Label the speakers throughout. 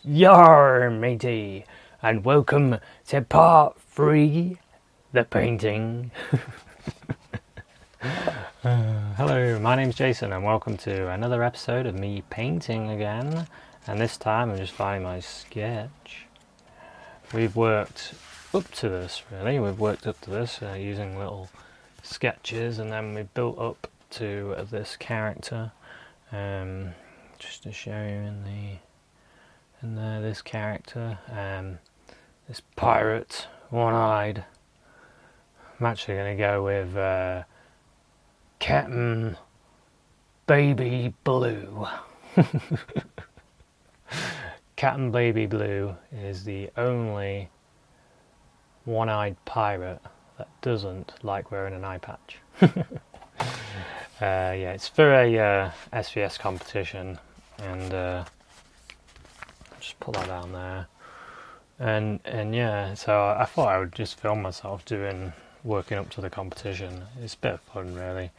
Speaker 1: Yar, matey, and welcome to part 3, the painting. Hello, my name's Jason, and welcome to another episode of me painting again. And this time I'm just finding my sketch. We've worked up to this, really. We've worked up to this using little sketches, and then we've built up to this character. Just to show you this character, this pirate, one-eyed. I'm actually going to go with Captain Baby Blue. Captain Baby Blue is the only one-eyed pirate that doesn't like wearing an eye patch. Yeah, it's for a SVS competition, and just put that down there. And yeah, so I thought I would just film myself working up to the competition. It's a bit of fun, really.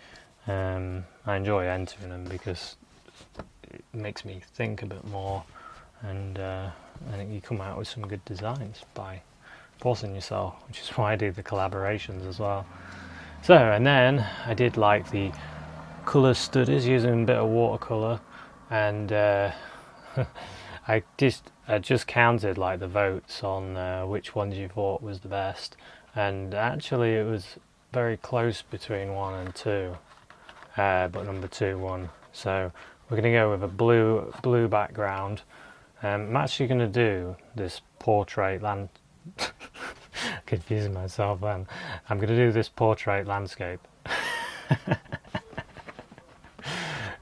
Speaker 1: I enjoy entering them because it makes me think a bit more, and I think you come out with some good designs by forcing yourself, which is why I do the collaborations as well. So, and then I did like the colour studies using a bit of watercolour, and I just counted like the votes on which ones you thought was the best, and actually it was very close between 1 and 2, but number 2 won. So we're going to go with a blue background. I'm actually going to do this portrait confusing myself then. I'm going to do this portrait landscape.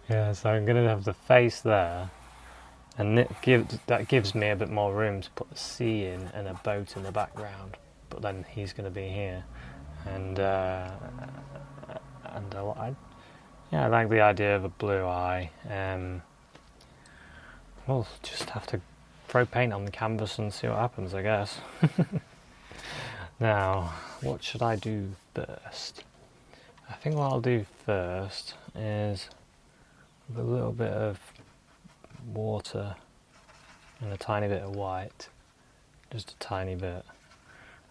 Speaker 1: Yeah, so I'm going to have the face there, and that gives me a bit more room to put the sea in and a boat in the background. But then he's going to be here, and I like the idea of a blue eye. We'll just have to throw paint on the canvas and see what happens, I guess. Now, what should I do first? I think what I'll do first is with a little bit of water and a tiny bit of white, just a tiny bit.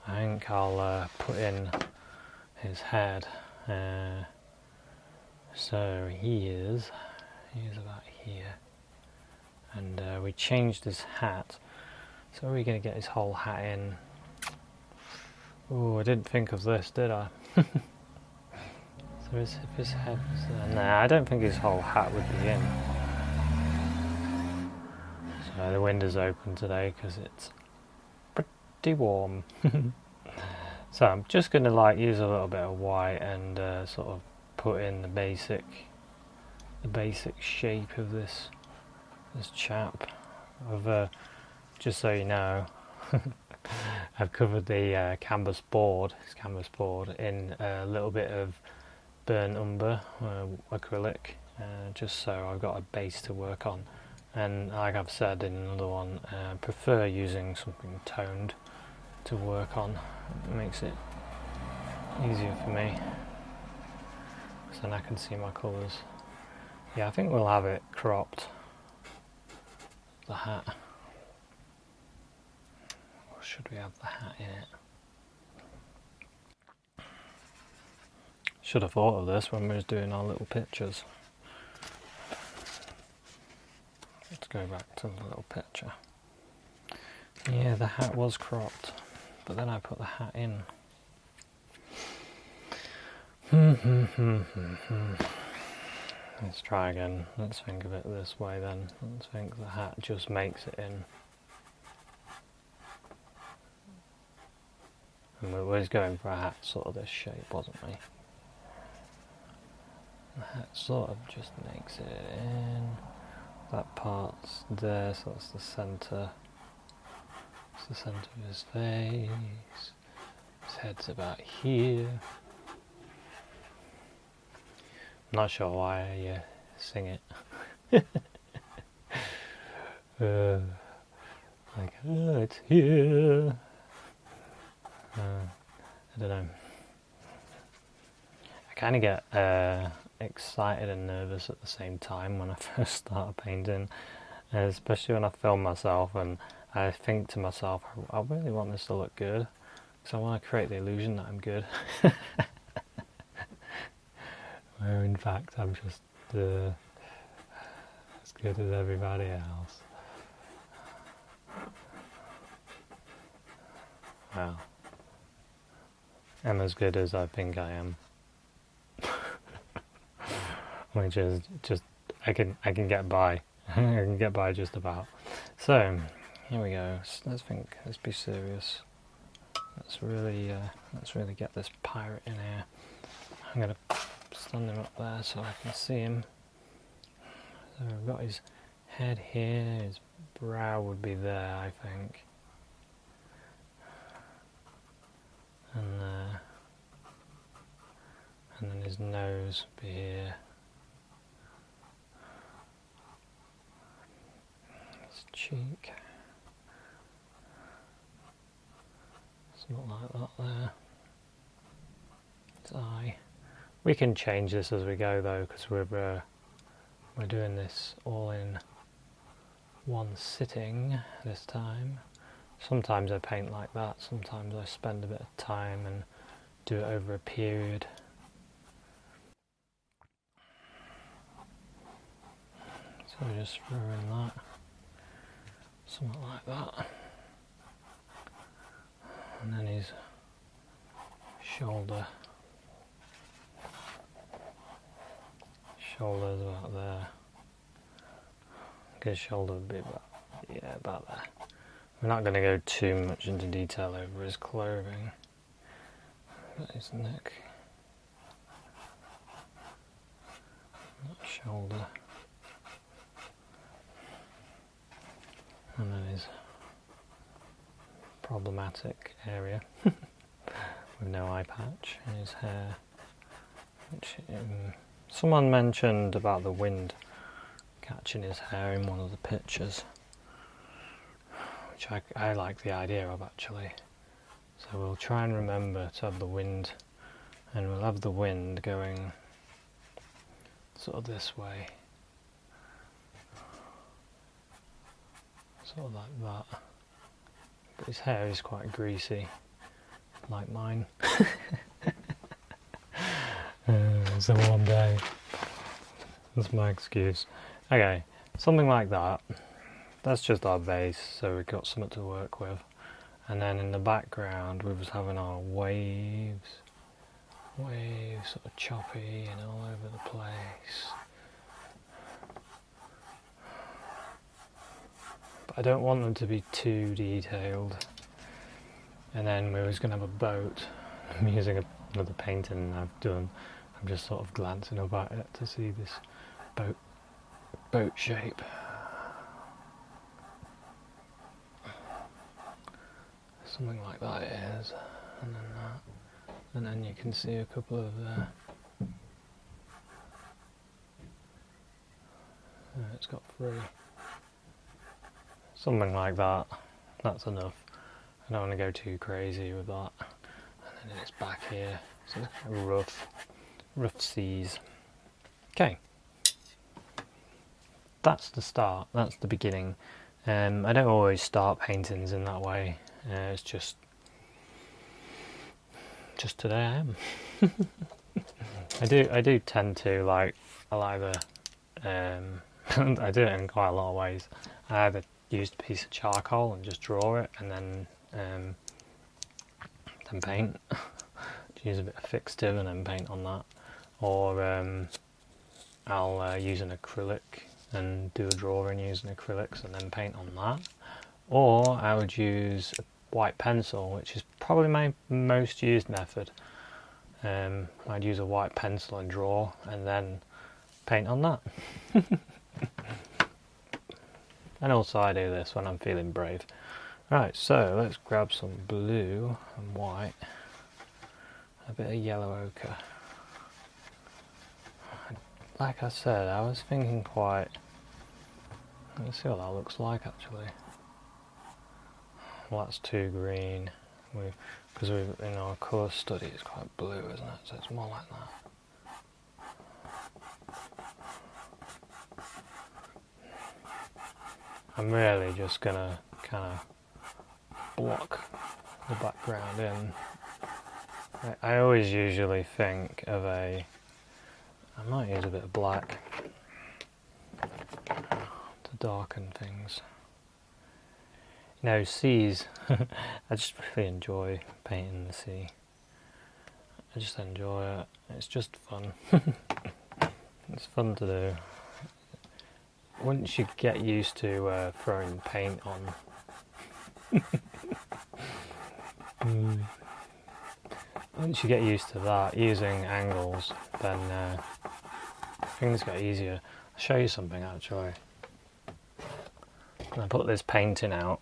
Speaker 1: I think I'll put in his head. So he is about here, and we changed his hat. So are we going to get his whole hat in? Oh, I didn't think of this, did I? So if his head was there, nah, I don't think his whole hat would be in. So the window's open today because it's pretty warm. So I'm just going to use a little bit of white and sort of put in the basic shape of this chap. Just so you know, I've covered the his canvas board in a little bit of burnt umber acrylic, just so I've got a base to work on. And like I've said in another one, I prefer using something toned to work on. It makes it easier for me, because then I can see my colours. Yeah, I think we'll have it cropped, the hat. Or should we have the hat in it? Should have thought of this when we was doing our little pictures. Let's go back to the little picture. Yeah, the hat was cropped, but then I put the hat in. Let's try again. Let's think of it this way then. Let's think the hat just makes it in. And we was going for a hat sort of this shape, wasn't we? The hat sort of just makes it in. That part's there, so that's the centre. It's the centre of his face. His head's about here. I'm not sure why I sing it. It's here. I don't know. I kind of get excited and nervous at the same time when I first start painting. And especially when I film myself and I think to myself, I really want this to look good, because I want to create the illusion that I'm good. Where in fact I'm just as good as everybody else. Well, I'm as good as I think I am. Which is just, I can get by. I can get by just about. So, here we go. Let's think. Let's be serious. Let's really get this pirate in here. I'm gonna stand him up there so I can see him. So we've got his head here. His brow would be there, I think. And then his nose would be here. His cheek. Something like that there. His eye. We can change this as we go though, because we're doing this all in one sitting this time. Sometimes I paint like that, sometimes I spend a bit of time and do it over a period. So just throw in that, something like that. And then his shoulders about there. His shoulder would be about there. We're not going to go too much into detail over his clothing, but his neck, that shoulder, and then his problematic area with no eye patch in his hair, which someone mentioned about the wind catching his hair in one of the pictures, which I like the idea of actually. So we'll try and remember to have the wind, and we'll have the wind going sort of this way, sort of like that. But his hair is quite greasy, like mine. It's a warm day. That's my excuse. Okay, something like that. That's just our base, so we've got something to work with. And then in the background we was having our waves sort of choppy and all over the place. But I don't want them to be too detailed. And then we was going to have a boat. I'm using another painting I've done. I'm just sort of glancing up at it to see this boat shape. Something like that it is, and then that, and then you can see a couple of it's got 3. Something like that. That's enough. I don't want to go too crazy with that. And then it's back here, so it's kind of rough seas. Okay, that's the start. That's the beginning. I don't always start paintings in that way. It's just today I am. I do tend to I'll either I do it in quite a lot of ways. I either use a piece of charcoal and just draw it, and then paint. Use a bit of fixative and then paint on that, or I'll use an acrylic and do a drawing using acrylics and then paint on that, or I would use a white pencil, which is probably my most used method. I'd use a white pencil and draw and then paint on that. And also I do this when I'm feeling brave. Right, so let's grab some blue and white, a bit of yellow ochre. Like I said, I was thinking quite, let's see what that looks like actually. Well, that's too green, because in our colour study it's quite blue, isn't it? So it's more like that. I'm really just gonna kind of block the background in. I always usually think of I might use a bit of black to darken things. You know, seas, I just really enjoy painting the sea. I just enjoy it. It's just fun. It's fun to do. Once you get used to throwing paint on, once you get used to that, using angles, then things get easier. I'll show you something actually. I put this painting out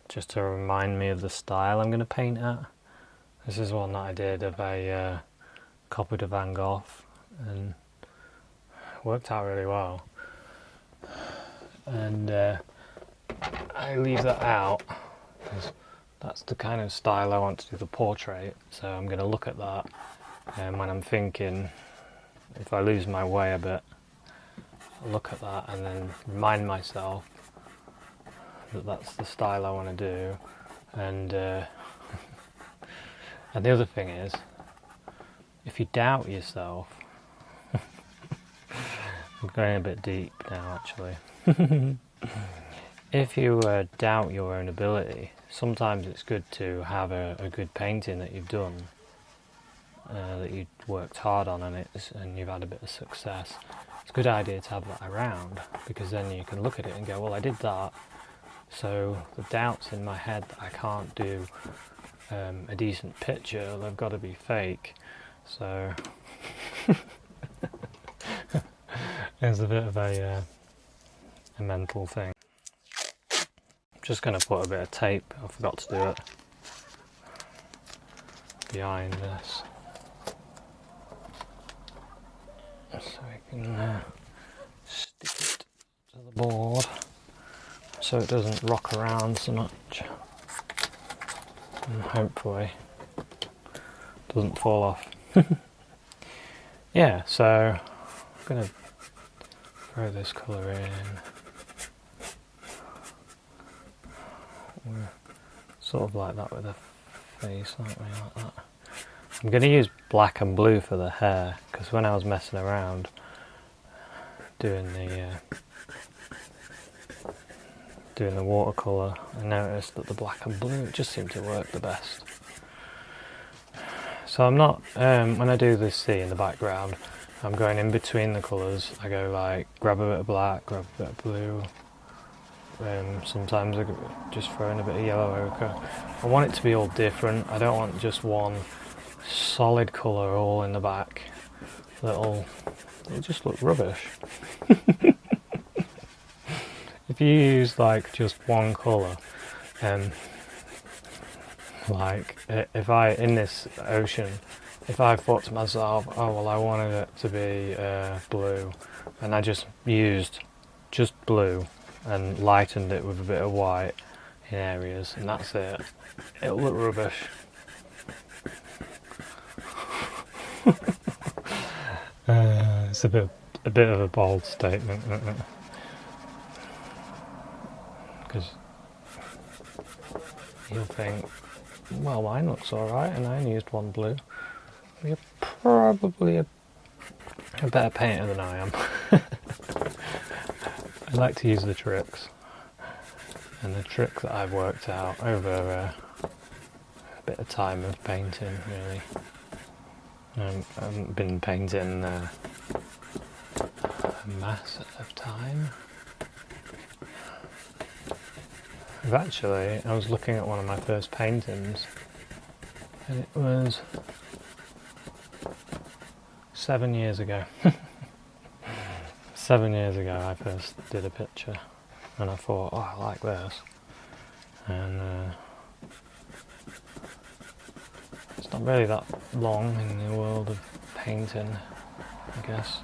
Speaker 1: just to remind me of the style I'm going to paint at. This is one that I did of a copy to Van Gogh, and it worked out really well. And I leave that out because that's the kind of style I want to do the portrait. So I'm going to look at that, and when I'm thinking, if I lose my way a bit, I'll look at that and then remind myself that that's the style I want to do. And and the other thing is, if you doubt yourself, I'm going a bit deep now actually. If you doubt your own ability, sometimes it's good to have a good painting that you've done, that you've worked hard on, and you've had a bit of success. It's a good idea to have that around, because then you can look at it and go, well, I did that, so the doubts in my head that I can't do a decent picture, they've got to be fake. So it's a bit of a mental thing. I'm just going to put a bit of tape, I forgot to do it, behind this, so we can stick it to the board so it doesn't rock around so much, and hopefully doesn't fall off. Yeah, so I'm going to throw this colour in. We're sort of like that with the face, aren't we? Like that. I'm going to use black and blue for the hair, because when I was messing around doing the watercolour, I noticed that the black and blue just seemed to work the best. So I'm not, when I do this sea in the background, I'm going in between the colours. I go like, grab a bit of black, grab a bit of blue. Sometimes I just throw in a bit of yellow ochre. I want it to be all different. I don't want just one solid colour all in the back. It just look rubbish. If you use like just one colour, like if in this ocean, if I thought to myself, oh well, I wanted it to be blue, and I just used just blue and lightened it with a bit of white in areas, and that's it, it'll look rubbish. It's a bit of a bold statement, isn't it? Because you'll think, well, mine looks alright and I only used one blue. You're probably a better painter than I am. I like to use the tricks, and the trick that I've worked out over a bit of time of painting, really. I haven't been painting a mass of time. Actually, I was looking at one of my first paintings, and it was 7 years ago. 7 years ago I first did a picture, and I thought, oh, I like this, and it's not really that long in the world of painting, I guess,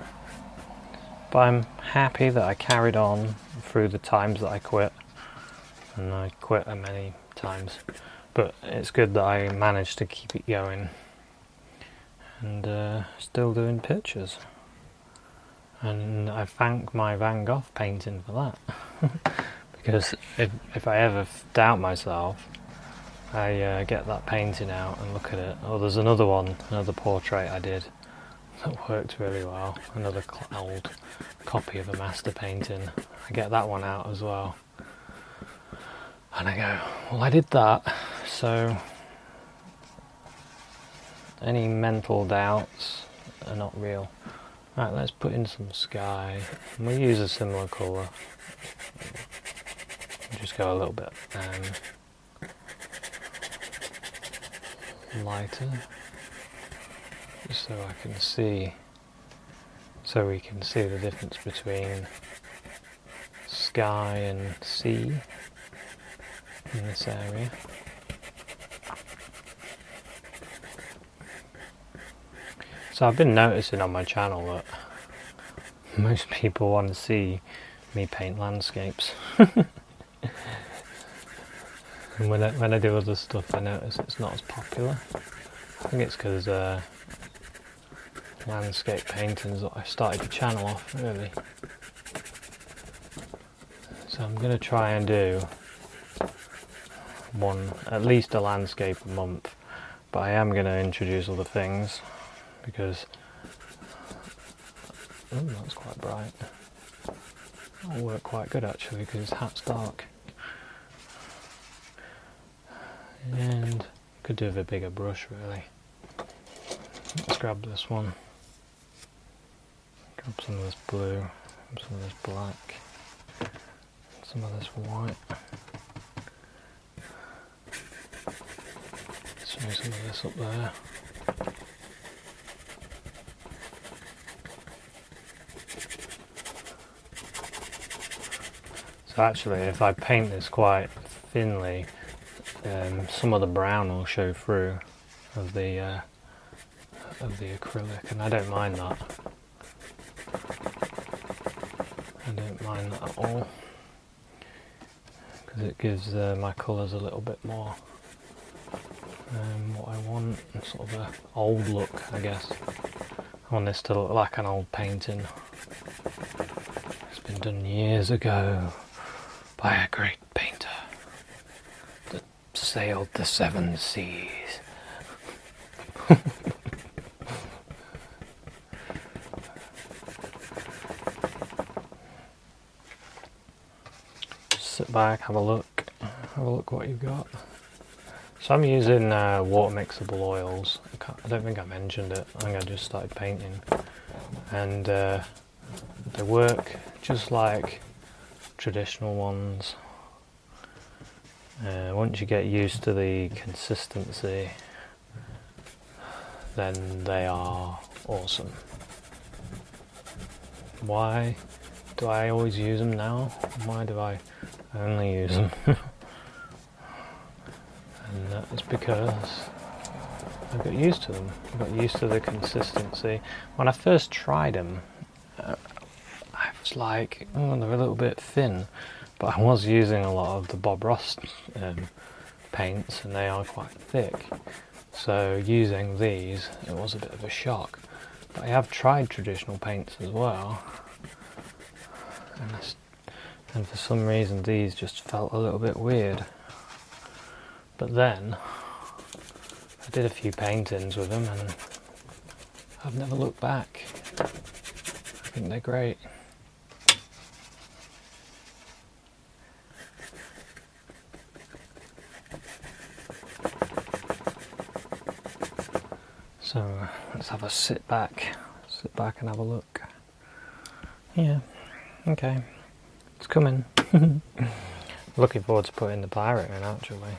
Speaker 1: but I'm happy that I carried on through the times that I quit, and I quit many times, but it's good that I managed to keep it going and still doing pictures. And I thank my Van Gogh painting for that. because if I ever doubt myself, I get that painting out and look at it. Oh, there's another one, another portrait I did that worked really well. Another old copy of a master painting. I get that one out as well. And I go, well, I did that, so any mental doubts are not real. Right, let's put in some sky. And we'll use a similar colour. Just go a little bit lighter, just so I can see, so we can see the difference between sky and sea in this area. So I've been noticing on my channel that most people want to see me paint landscapes. And when I do other stuff, I notice it's not as popular. I think it's because landscape paintings that I started the channel off, really. So I'm going to try and do at least a landscape a month, but I am going to introduce other things because that's quite bright. That'll work quite good actually because his hat's dark. And could do with a bigger brush really. Let's grab this one. Grab some of this blue, grab some of this black, some of this white. Throw some of this up there. So actually if I paint this quite thinly, some of the brown will show through of the acrylic, and I don't mind that. I don't mind that at all because it gives my colours a little bit more what I want, sort of a old look, I guess. I want this to look like an old painting. It's been done years ago by a great painter that sailed the 7 seas. Just sit back, have a look what you've got. So I'm using water mixable oils. I don't think I mentioned it. I think I just started painting, and they work just like traditional ones. Once you get used to the consistency, then they are awesome. Why do I always use them now? Why do I only use them? And that is because I got used to them. I got used to the consistency. When I first tried them, I was like, oh, they're a little bit thin. But I was using a lot of the Bob Ross paints, and they are quite thick. So using these, it was a bit of a shock. But I have tried traditional paints as well. And for some reason, these just felt a little bit weird. But then, I did a few paintings with them and I've never looked back. I think they're great. So let's have a sit back and have a look. Yeah, okay, it's coming. Looking forward to putting the pirate in actually.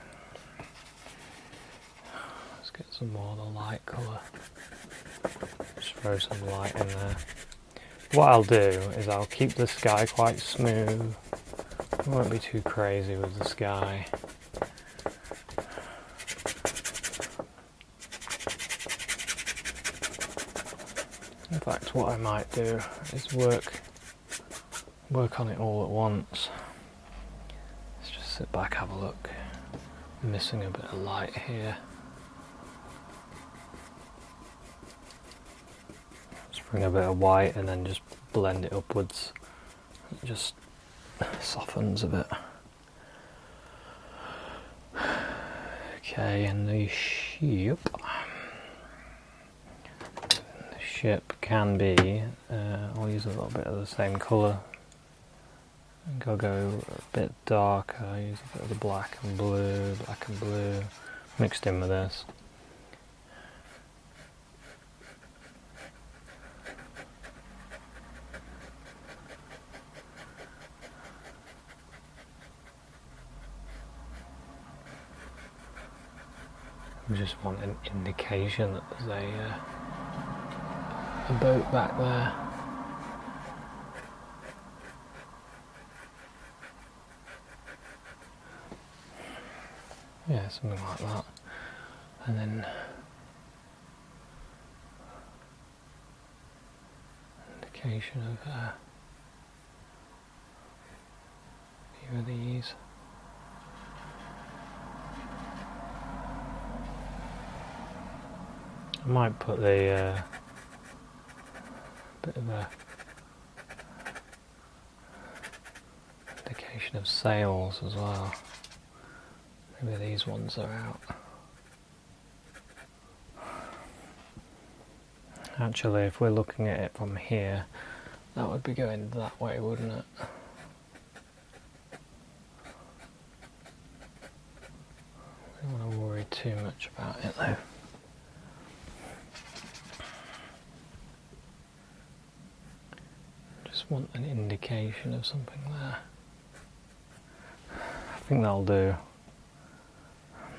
Speaker 1: Get some more of the light colour. Just throw some light in there. What I'll do is I'll keep the sky quite smooth. I won't be too crazy with the sky. In fact, what I might do is work on it all at once. Let's just sit back, have a look. I'm missing a bit of light here. Bring a bit of white and then just blend it upwards. Just softens a bit. Okay, and the ship can be, I'll use a little bit of the same colour. I think I'll go a bit darker, use a bit of the black and blue, mixed in with this. I just want an indication that there's a boat back there. Yeah, something like that. And then indication of a few of these. I might put the bit of a indication of sails as well. Maybe these ones are out. Actually, if we're looking at it from here, that would be going that way, wouldn't it? I don't want to worry too much about it though. Just want an indication of something there. I think that'll do.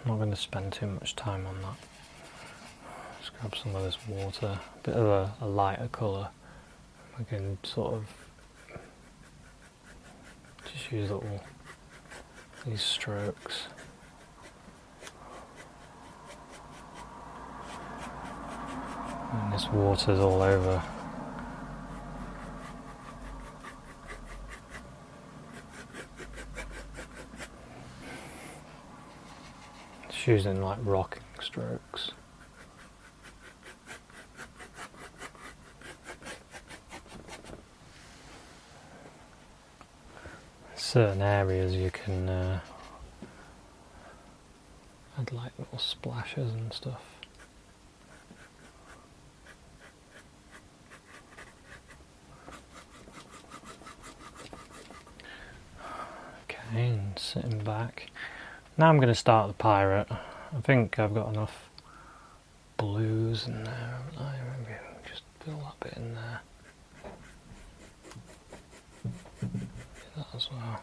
Speaker 1: I'm not going to spend too much time on that. Just grab some of this water, a bit of a lighter colour. I can sort of just use these strokes. And this water's all over. Just using like rocking strokes. Certain areas you can add like little splashes and stuff. Okay, and sitting back. Now I'm going to start the pirate. I think I've got enough blues in there, haven't I? Maybe just fill that bit in there. Do that as well.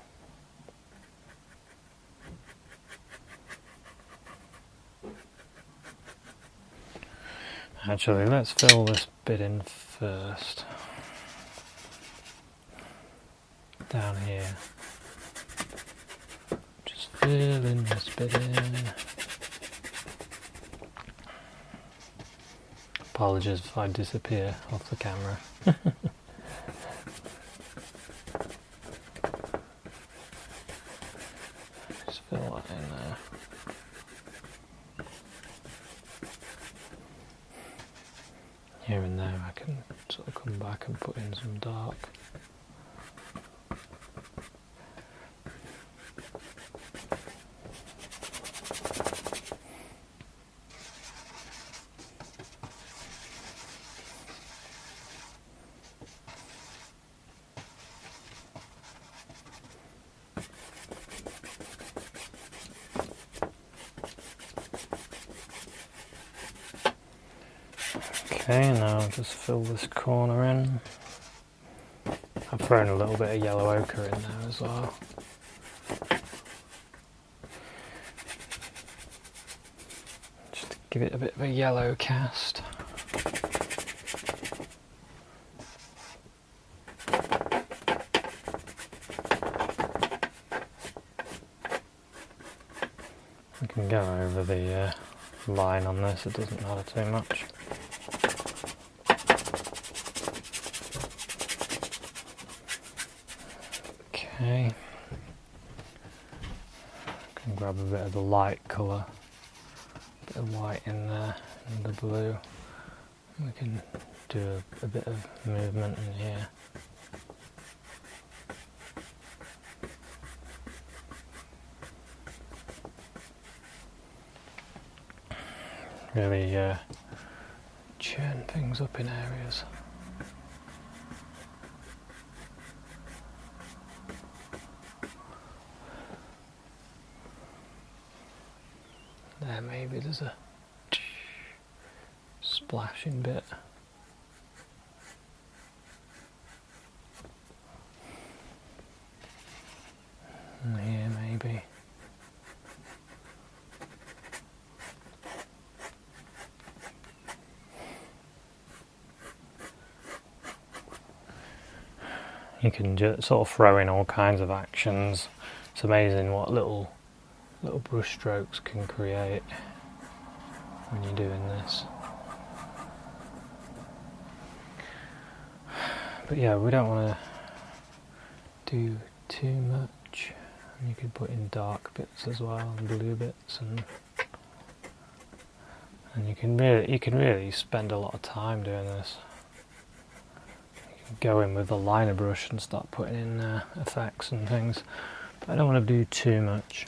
Speaker 1: Actually, let's fill this bit in first. Down here. Just filling this bit in. Apologies if I disappear off the camera. Just fill that in there. Here and there I can sort of come back and put in some dark. Okay, now I'll just fill this corner in. I've thrown a little bit of yellow ochre in there as well. Just to give it a bit of a yellow cast. I can go over the line on this, it doesn't matter too much. Okay, I can grab a bit of the light colour, a bit of white in there, and the blue. We can do a bit of movement in here. really churn things up in areas. There, maybe there's a splashing bit. And here maybe. You can just sort of throw in all kinds of actions. It's amazing what little brush strokes can create when you're doing this. But yeah, we don't want to do too much. You could put in dark bits as well, and blue bits, and you can really spend a lot of time doing this. You can go in with a liner brush and start putting in effects and things. But I don't want to do too much.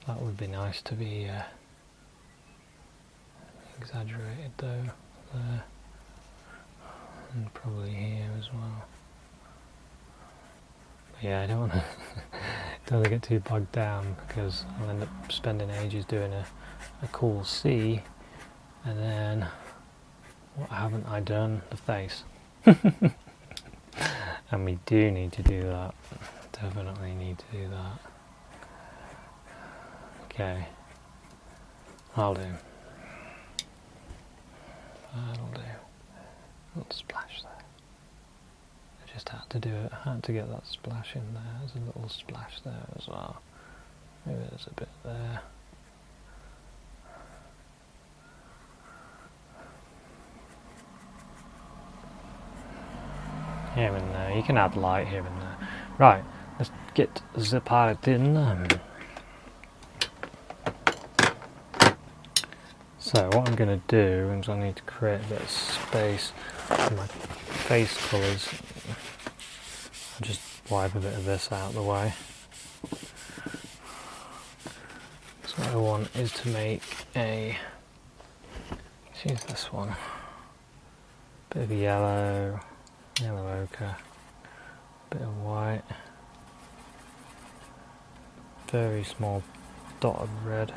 Speaker 1: That would be nice to be exaggerated though, there, and probably here as well. But yeah, I don't want to get too bogged down, because I'll end up spending ages doing a cool C, and then what haven't I done? The face. And we do need to do that. Definitely need to do that. Okay, I'll do. That'll do. Little splash there. I just had to do it. I had to get that splash in there. There's a little splash there as well. Maybe there's a bit there. Here and there. You can add light here and there. Right, let's get started. So what I'm going to do is I need to create a bit of space for my face colours. I'll just wipe a bit of this out of the way. So what I want is to make let's use this one. Bit of yellow ochre, bit of white, very small dot of red.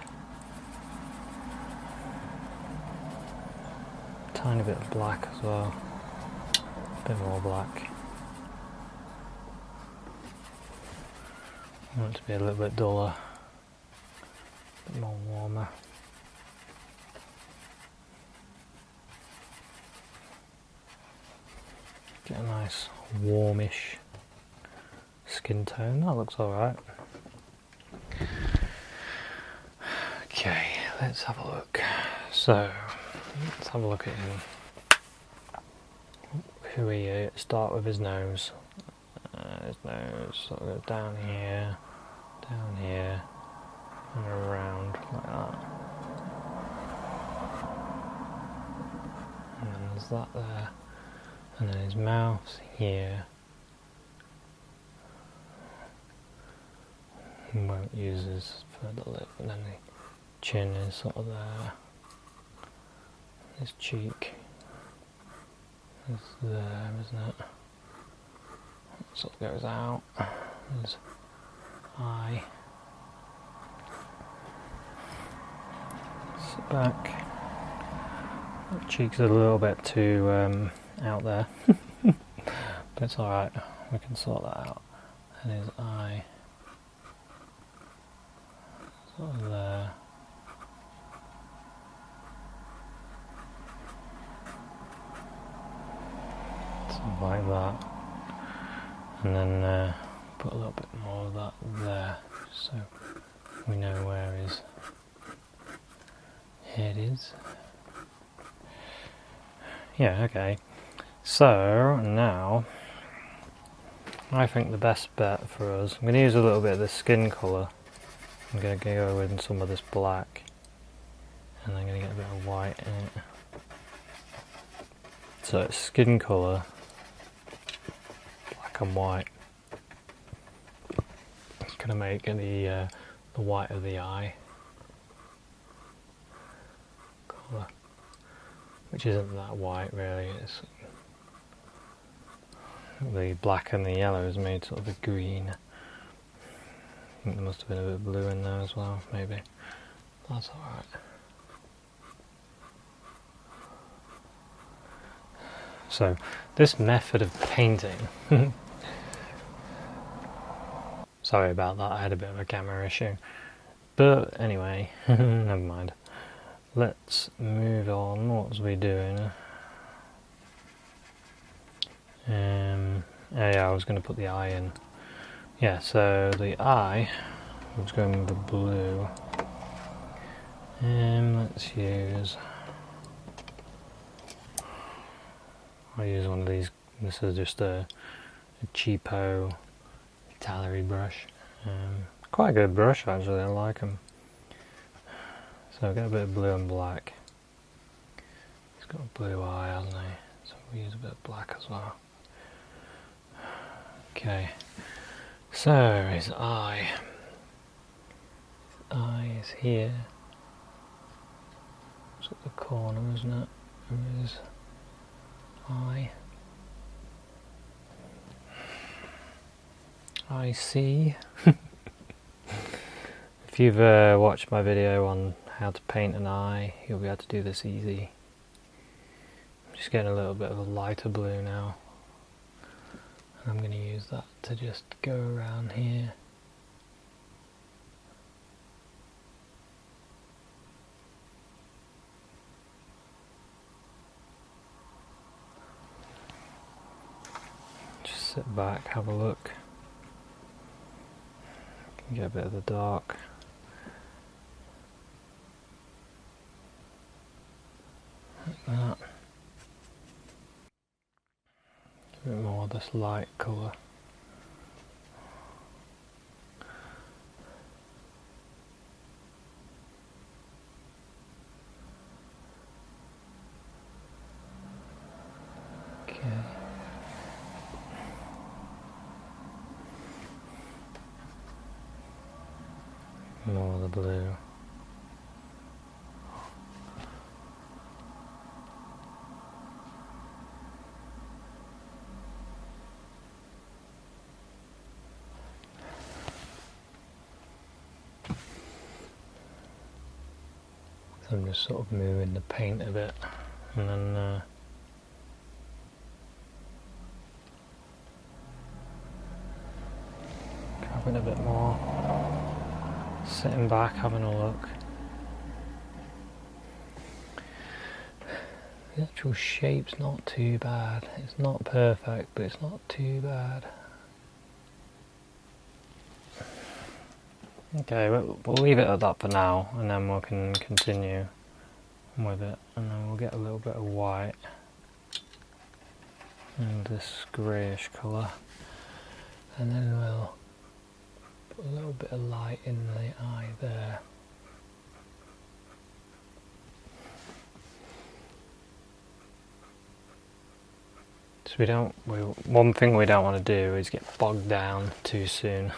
Speaker 1: Tiny bit of black as well, a bit more black. I want it to be a little bit duller, a bit more warmer. Get a nice warmish skin tone, that looks alright. Okay, let's have a look. So, let's have a look at him. Who we start with his nose. His nose sort of goes down here, and around like that. And then there's that there. And then his mouth here. He won't use his further lip, and then the chin is sort of there. His cheek is there, isn't it? Sort of goes out. His eye. Sit back. That cheek's a little bit too out there, but it's alright, we can sort that out. And his eye, sort of there. Something like that. And then put a little bit more of that there, so we know where his head is. Yeah, okay. So now, I think the best bet for us, I'm going to use a little bit of the skin colour. I'm going to go in some of this black, and I'm going to get a bit of white in it. So it's skin colour, black and white. It's going to make the the white of the eye colour, which isn't that white really. It's the black and the yellow is made sort of a green. I think there must have been a bit of blue in there as well, maybe. That's alright. So, this method of painting... Sorry about that, I had a bit of a camera issue. But anyway, never mind. Let's move on. What was we doing? Yeah, I was going to put the eye in. Yeah, so the eye, I was going with the blue. Let's use... I'll use one of these. This is just a cheapo Tallery brush. Quite a good brush actually, I like them. So I've got a bit of blue and black. He's got a blue eye, hasn't he? So we'll use a bit of black as well. Okay, so his eye. His eye is here. It's at the corner, isn't it? Of his eye. I see. If you've watched my video on how to paint an eye, you'll be able to do this easy. I'm just getting a little bit of a lighter blue now. And I'm going to use that to just go around here. Just sit back, have a look. Get a bit of the dark. Like that. A bit more of this light colour. Okay. More of the blue. So I'm just sort of moving the paint a bit, and then grabbing a bit more. Sitting back, having a look. The actual shape's not too bad. It's not perfect, but it's not too bad. Okay, we'll leave it at that for now, and then we can continue with it, and then we'll get a little bit of white and this greyish colour, and then we'll put a little bit of light in the eye there. So one thing we don't want to do is get bogged down too soon.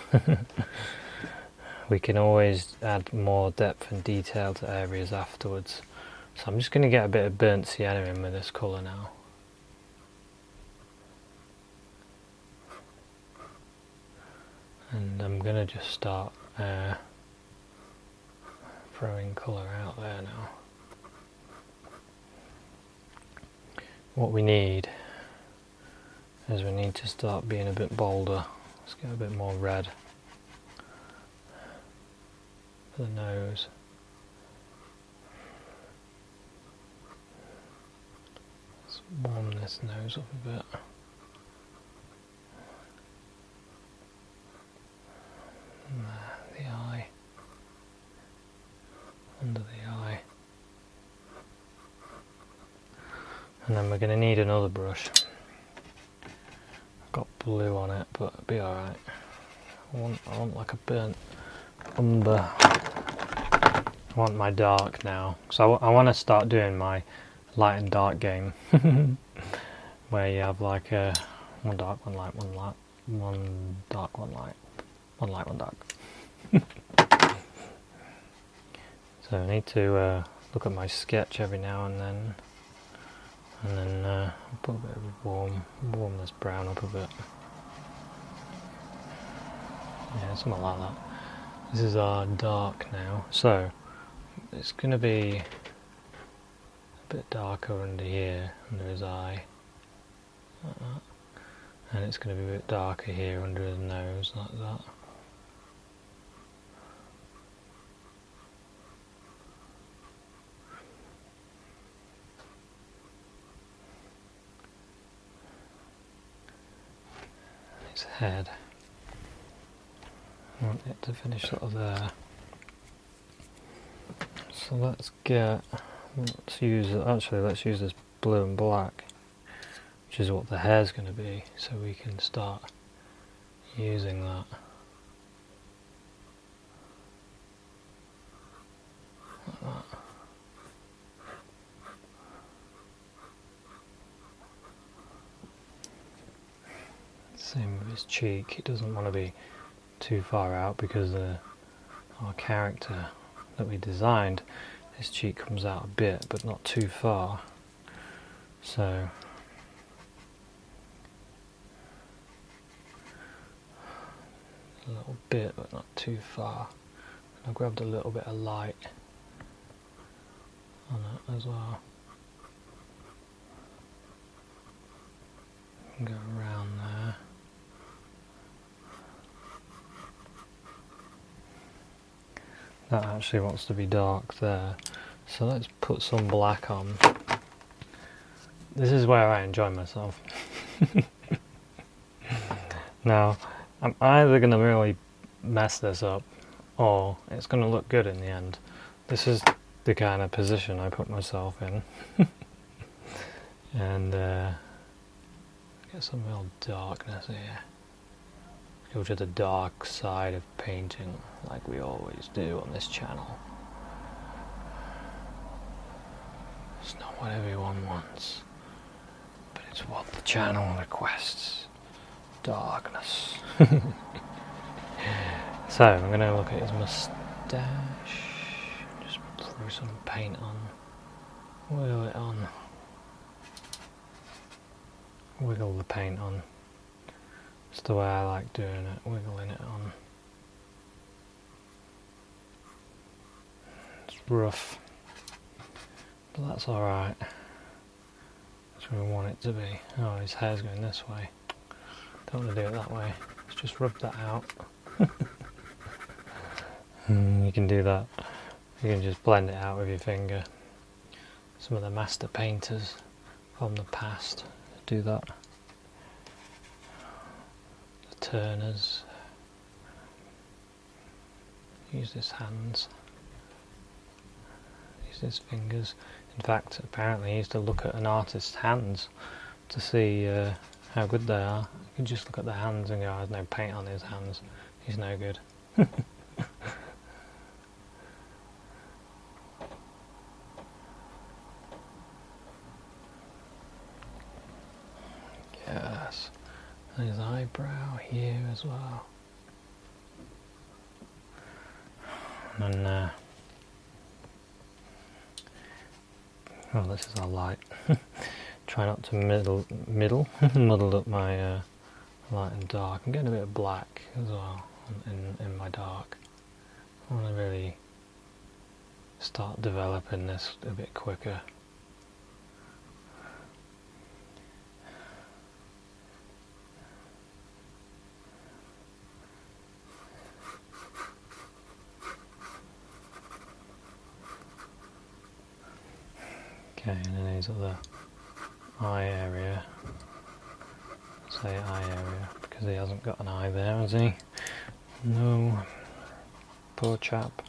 Speaker 1: We can always add more depth and detail to areas afterwards. So I'm just going to get a bit of burnt sienna in with this colour now. And I'm going to just start throwing colour out there now. What we need is we need to start being a bit bolder. Let's get a bit more red for the nose. Let's warm this nose up a bit. And there, the eye, under the eye. And then we're going to need another brush. Got blue on it, but it'll be alright. I want like a burnt umber. I want my dark now. So I want to start doing my light and dark game. Where you have like one dark, one light, one dark, one light. One light, one dark. So I need to look at my sketch every now and then put a bit of warm this brown up a bit. Yeah, something like that. This is our dark now, so it's going to be a bit darker under here, under his eye, like that. And it's going to be a bit darker here under his nose, like that. His head. I want it to finish sort of there. So let's use this blue and black, which is what the hair's going to be, so we can start using that. Like that. Same with his cheek. He doesn't want to be too far out because our character that we designed, his cheek comes out a bit but not too far, so a little bit but not too far. And I grabbed a little bit of light on it as well. Go around there. That actually wants to be dark there, so let's put some black on. This is where I enjoy myself. Now, I'm either going to really mess this up, or it's going to look good in the end. This is the kind of position I put myself in. And get some real darkness here. Go to the dark side of painting, like we always do on this channel. It's not what everyone wants, but it's what the channel requests. Darkness. So, I'm going to look at his moustache. Just throw some paint on. Wiggle it on. Wiggle the paint on. It's the way I like doing it, wiggling it on. It's rough, but that's alright. That's where we want it to be. Oh, his hair's going this way. Don't want to do it that way. Let's just rub that out. You can do that. You can just blend it out with your finger. Some of the master painters from the past do that. Turners use his hands, use his fingers. In fact, apparently he used to look at an artist's hands to see how good they are. You can just look at the hands and go, there's no paint on his hands, he's no good. Yes. And his eyebrow here as well. And then, oh, this is our light. Try not to muddle up my light and dark. I'm getting a bit of black as well in my dark. I want to really start developing this a bit quicker. Okay, and then he's at the eye area. Say eye area, because he hasn't got an eye there, has he? No. Poor chap.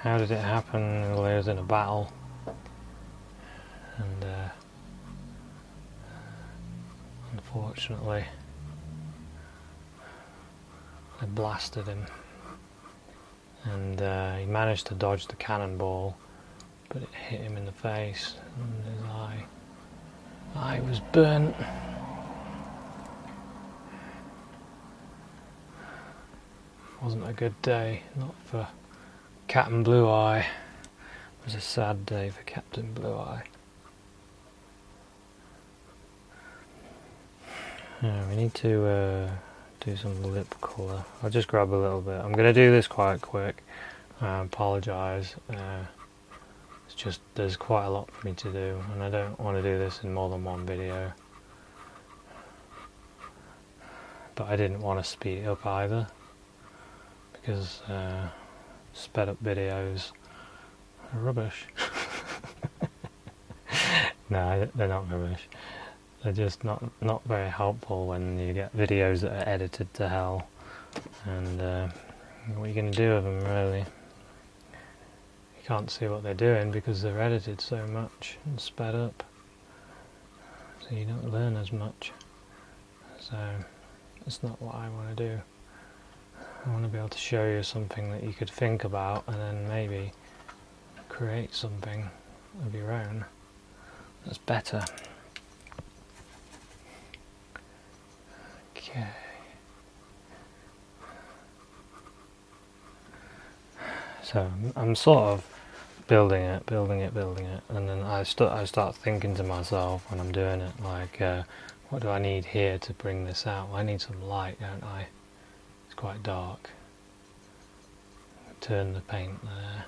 Speaker 1: How did it happen? Well, he was in a battle. And unfortunately, they blasted him. And he managed to dodge the cannonball, but it hit him in the face, and his eye was burnt. Wasn't a good day, not for Captain Blue Eye. It was a sad day for Captain Blue Eye. Yeah, we need to do some lip colour. I'll just grab a little bit. I'm going to do this quite quick. I apologise. It's just there's quite a lot for me to do, and I don't want to do this in more than one video. But I didn't want to speed it up either, because sped up videos are rubbish. No, they're not rubbish. They're just not very helpful when you get videos that are edited to hell. And what are you going to do with them, really? You can't see what they're doing because they're edited so much and sped up. So you don't learn as much. So that's not what I want to do. I want to be able to show you something that you could think about and then maybe create something of your own that's better. Okay. So I'm sort of building it, and then I start thinking to myself when I'm doing it, like, what do I need here to bring this out? I need some light, don't I? It's quite dark. Turn the paint there.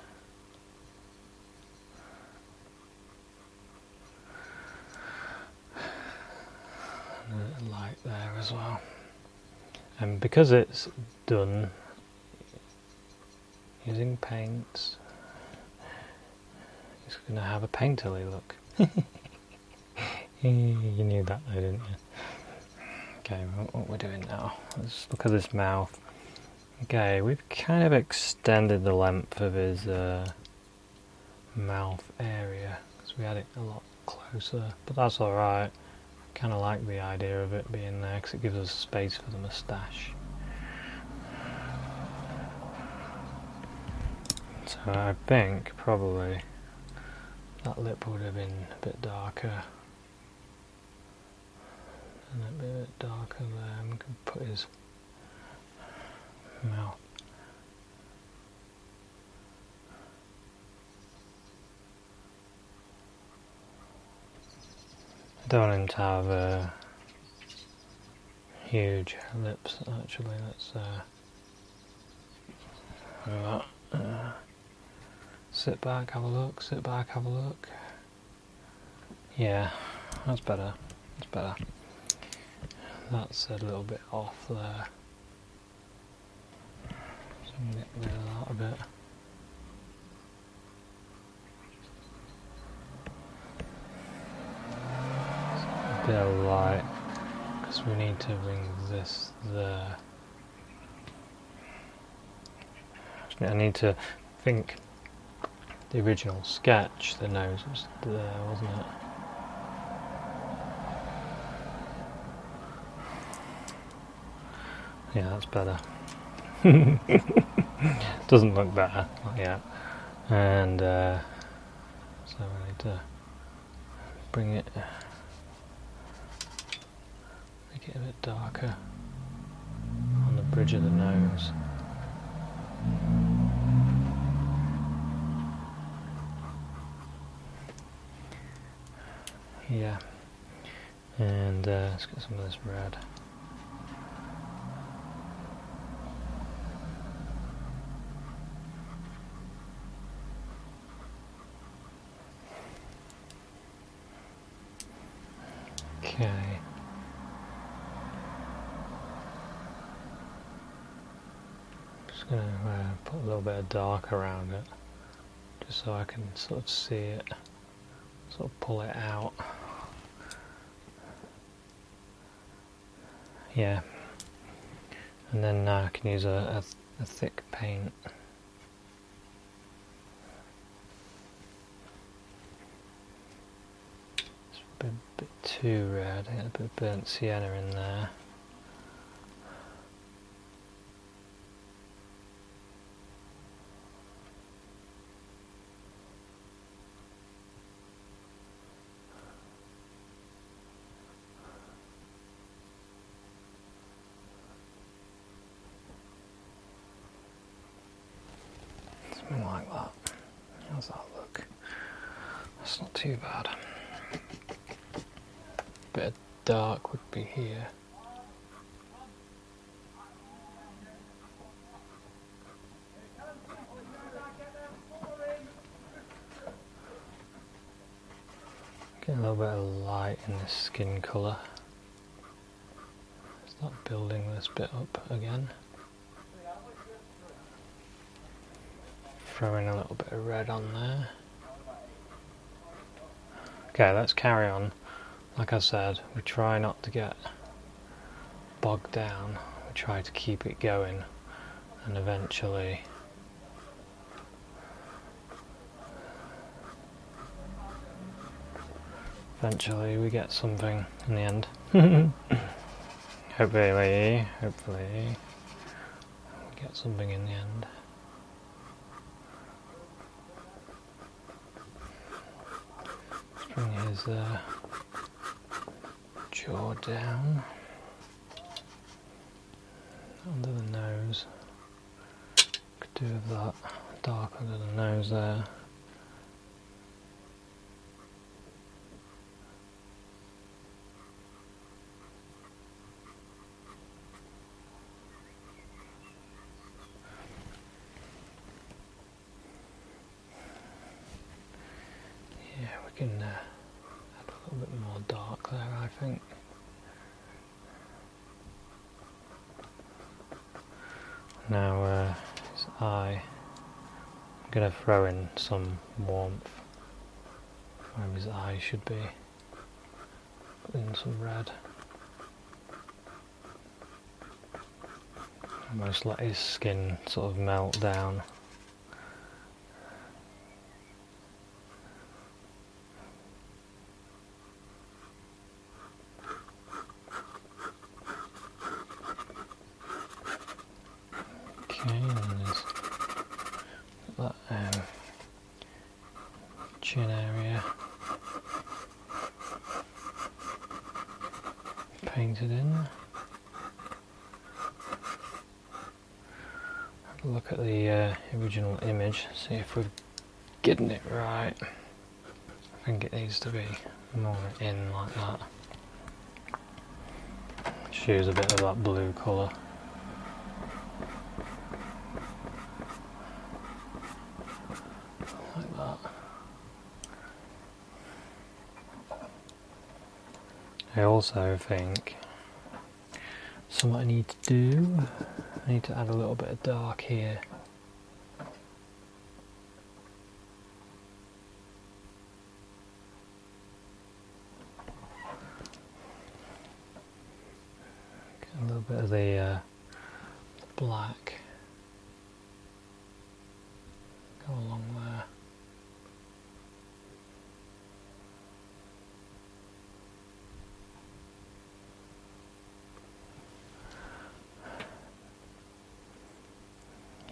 Speaker 1: And a light there as well. And because it's done using paints, it's going to have a painterly look. You knew that though, didn't you? Okay, what we're doing now, let's look at this mouth. Okay, we've kind of extended the length of his mouth area, because we had it a lot closer, but that's alright. Kind of like the idea of it being there, because it gives us space for the moustache. So I think probably that lip would have been a bit darker. And a bit darker there. We can put his mouth. I don't want him to have huge lips, actually. Let's sit back, have a look, sit back, have a look. Yeah, that's better. That's better. That's a little bit off there. So I'm going to get rid of that a bit. A bit of light, because we need to bring this there. I need to think the original sketch, the nose was there, wasn't it? Yeah, that's better. Doesn't look better, not yet. And so I need to bring it, make it a bit darker on the bridge of the nose. Yeah, and let's get some of this red. Okay. Just going to put a little bit of dark around it, just so I can sort of see it, sort of pull it out. Yeah. And then now I can use a thick paint. It's a bit too red, I get a bit of burnt sienna in there. Something like that. How's that look? That's not too bad. Bit of dark would be here. Get a little bit of light in this skin colour. Start building this bit up again. Throwing a little bit of red on there. Okay, let's carry on. Like I said, we try not to get bogged down. We try to keep it going, and eventually we get something in the end. Hopefully we get something in the end. Let's bring his jaw down under the nose. Could do with that dark under the nose there. Yeah, we can add a little bit more dark there, I think. Now his eye, I'm going to throw in some warmth where his eye should be. Put in some red. Almost let his skin sort of melt down. Okay, and there's that chin area painted in. Have a look at the original image, see if we're getting it right. I think it needs to be more in like that. Just use a bit of that blue colour. Like that. I also think something I need to do, I need to add a little bit of dark here. Get a little bit of the black go along there.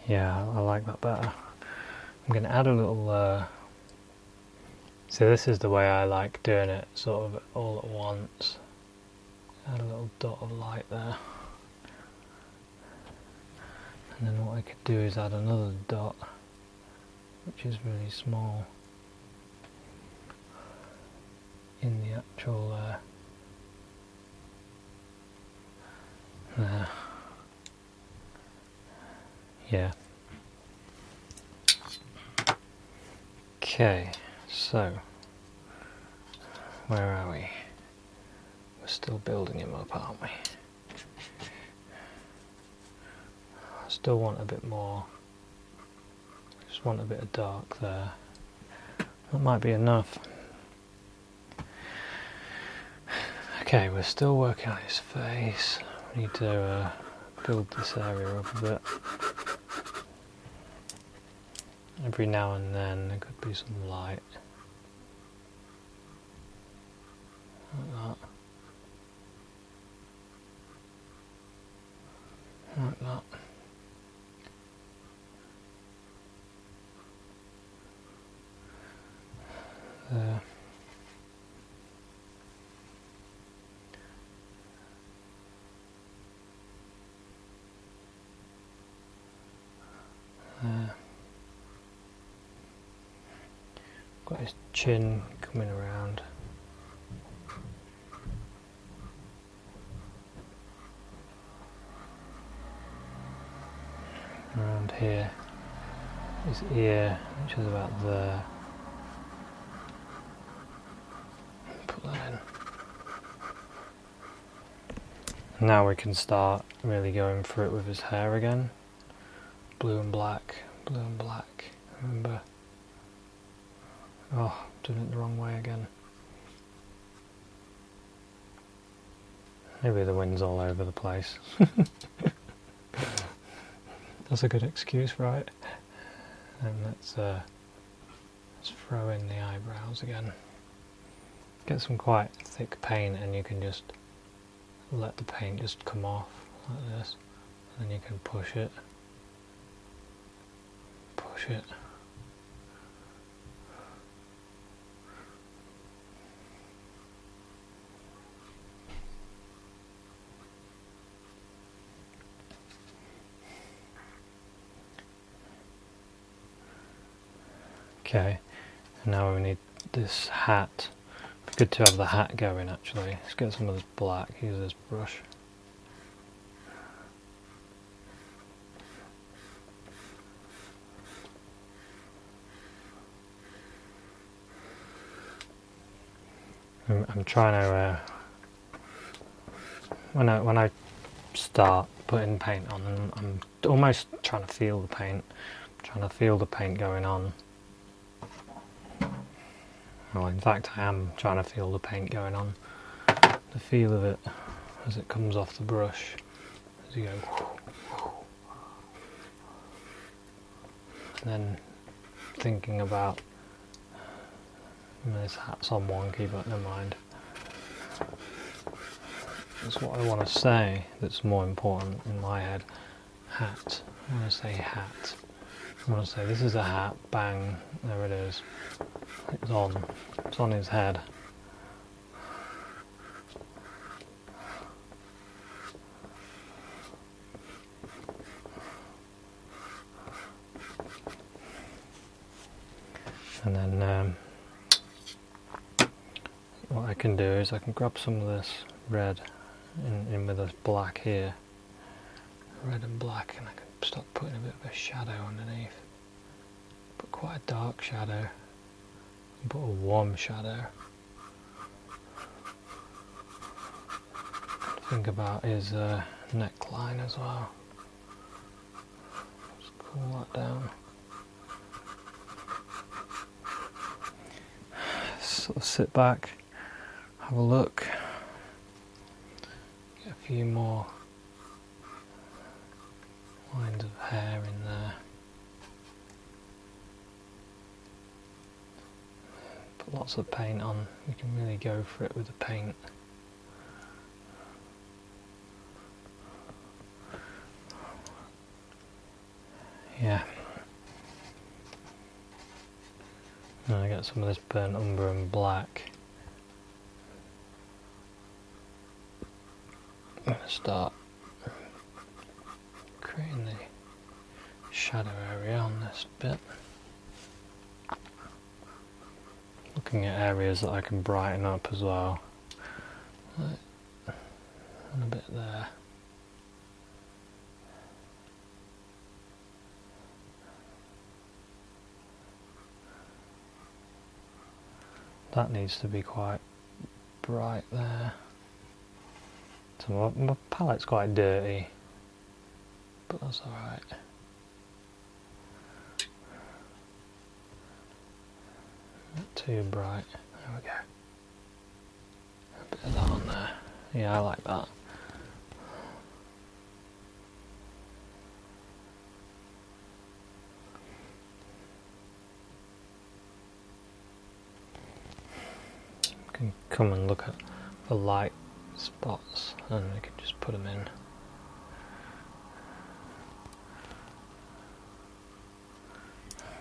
Speaker 1: Yeah, I like that better. I'm going to add a little, so this is the way I like doing it, sort of all at once. Add a little dot of light there. And then what I could do is add another dot, which is really small, in the actual, there. Yeah. Okay, so where are we? We're still building him up, aren't we? I still want a bit more. Just want a bit of dark there. That might be enough. Okay, we're still working on his face. We need to build this area up a bit. Every now and then there could be some light. Like that. Like that. There. There. Got his chin coming around. Around here. His ear, which is about there. Put that in. Now we can start really going for it with his hair again. Blue and black, blue and black. Remember? Oh, doing it the wrong way again. Maybe the wind's all over the place. That's a good excuse, right? And let's throw in the eyebrows again. Get some quite thick paint, and you can just let the paint just come off like this, and then you can push it. Push it. Okay, and now we need this hat. It'd be good to have the hat going actually. Let's get some of this black, use this brush. I'm trying to, when I start putting paint on, I'm almost trying to feel the paint. I'm trying to feel the paint going on. Well, in fact, I am trying to feel the paint going on. The feel of it as it comes off the brush, as you go. And then thinking about, this hat's on wonky, but never mind. That's what I want to say that's more important in my head. Hat. I want to say hat. I want to say this is a hat, bang, there it is. It's on his head. And then what I can do is I can grab some of this red in with this black here. Red and black, and I can start putting a bit of a shadow underneath. Put quite a dark shadow. Put a warm shadow. Think about his neckline as well. Just cool that down. Sort of sit back, have a look, get a few more lines of hair in there. Put lots of paint on, you can really go for it with the paint. Yeah. And I get some of this burnt umber and black. I'm going to start creating the shadow area on this bit. Looking at areas that I can brighten up as well. And a bit there. That needs to be quite bright there. So my palette's quite dirty, but that's alright. Not too bright. There we go. A bit of that on there. Yeah, I like that. Can come and look at the light spots and we can just put them in.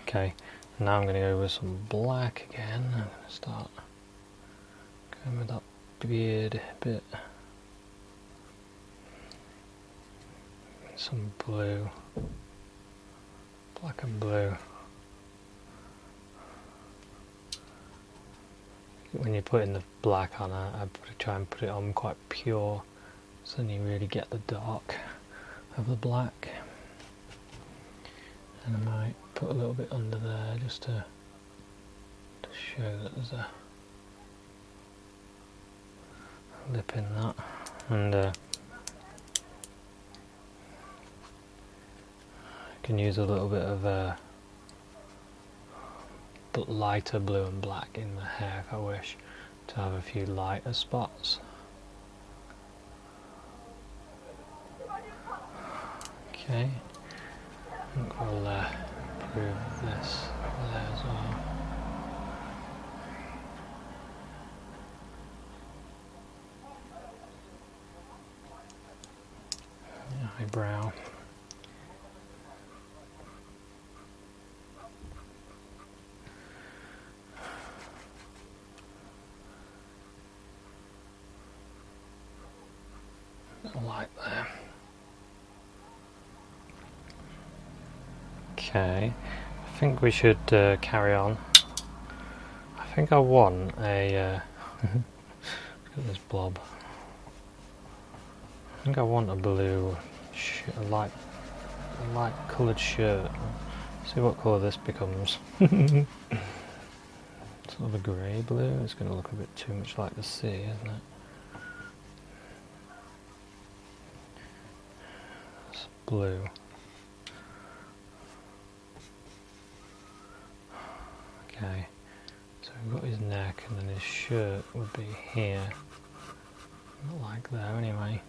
Speaker 1: Okay, now I'm going to go with some black again. I'm going to start going with that beard bit. Some blue, black and blue. when you're putting the black on, I try and put it on quite pure, so then you really get the dark of the black. And I might put a little bit under there just to show that there's a lip in that. And I can use a little bit of lighter blue and black in the hair if I wish to have a few lighter spots. Okay, I think we'll improve this there as well. Eyebrow. Light there. Okay, I think we should carry on. I think I want a look at this blob. I think I want a blue, a light coloured shirt. See what colour this becomes. Sort of a grey blue. It's going to look a bit too much like the sea, isn't it? It's blue. Okay, so we've got his neck, and then his shirt would be here. Not like there anyway.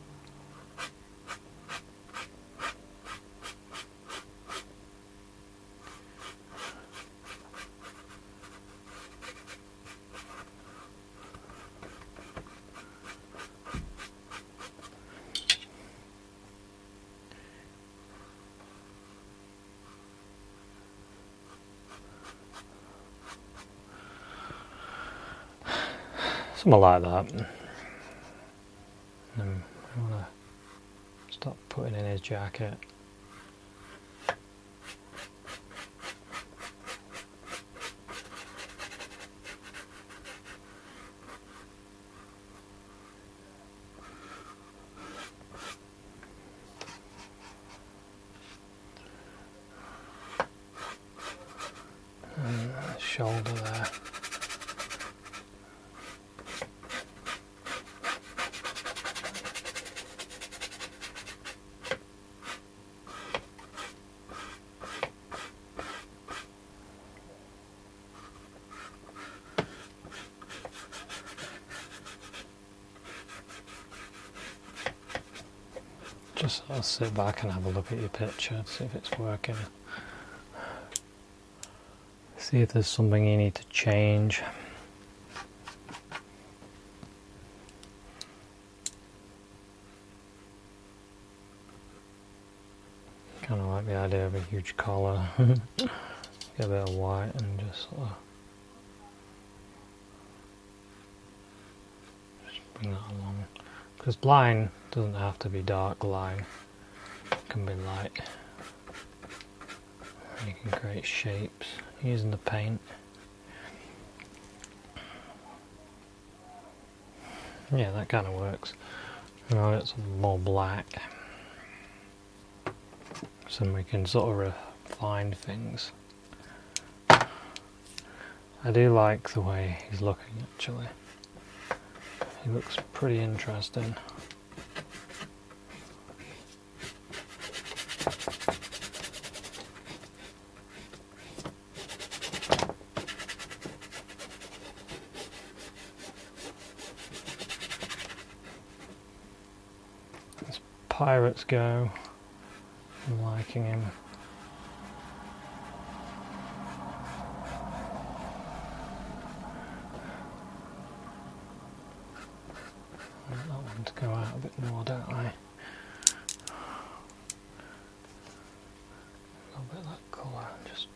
Speaker 1: Something like that. And I want to start putting in his jacket. And the shoulder there. Just I'll sit back and have a look at your picture, see if it's working. See if there's something you need to change. Kind of like the idea of a huge collar. Get a bit of white and just sort of bring that along. Because line doesn't have to be dark line, it can be light. You can create shapes using the paint. Yeah, that kind of works. Now it's more black, so we can sort of refine things. I do like the way he's looking actually. He looks pretty interesting. As pirates go, I'm liking him. To go out a bit more, don't I? A little bit of that colour, just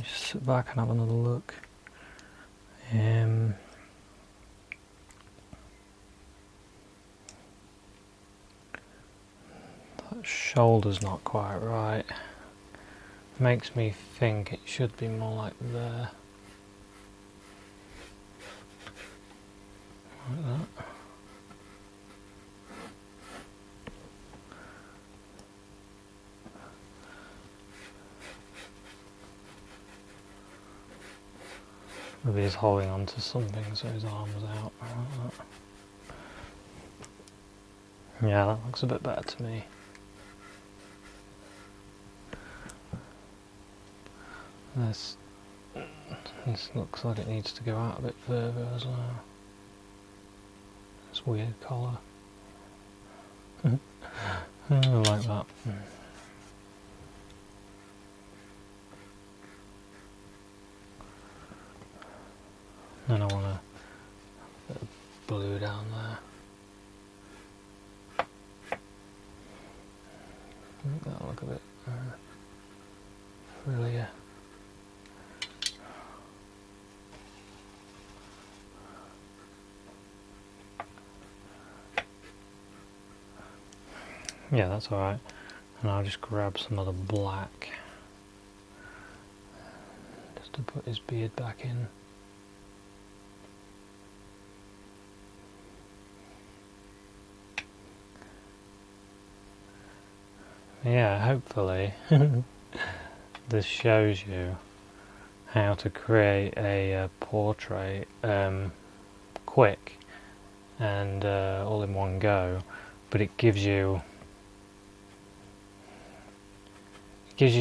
Speaker 1: just sit back and have another look. That shoulder's not quite right. Makes me think it should be more like there. Like that. Maybe he's holding on to something so his arm's out. Like that. Yeah, that looks a bit better to me. This looks like it needs to go out a bit further as well. This weird collar. I like that. Then I want a bit of blue down there. That'll look a bit frillier. Yeah, that's alright. And I'll just grab some other black just to put his beard back in. Yeah, hopefully this shows you how to create a portrait quick and all in one go, but it gives you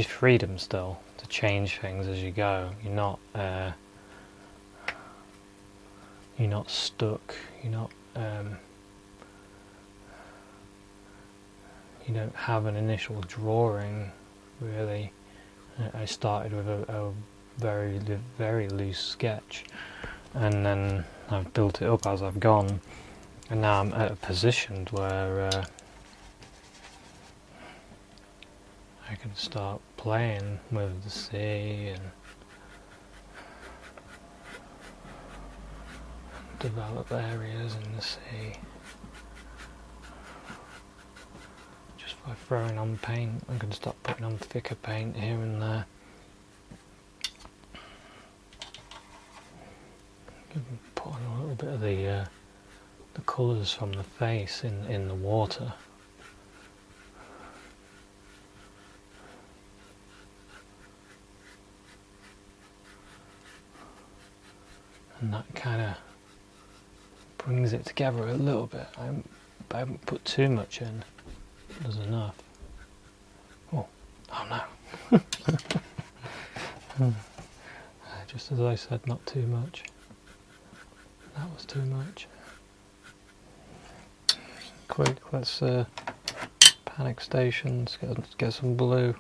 Speaker 1: freedom still to change things as you go. You're not stuck. You're not. You don't have an initial drawing, really. I started with a very loose sketch, and then I've built it up as I've gone, and now I'm at a position where I can start playing with the sea and develop areas in the sea. By throwing on paint, I'm going to start putting on thicker paint here and there. Put on a little bit of the colours from the face in the water. And that kind of brings it together a little bit. I haven't put too much in. There's enough. Oh no. Just as I said, not too much. That was too much. Quick, let's panic stations, let's get some blue.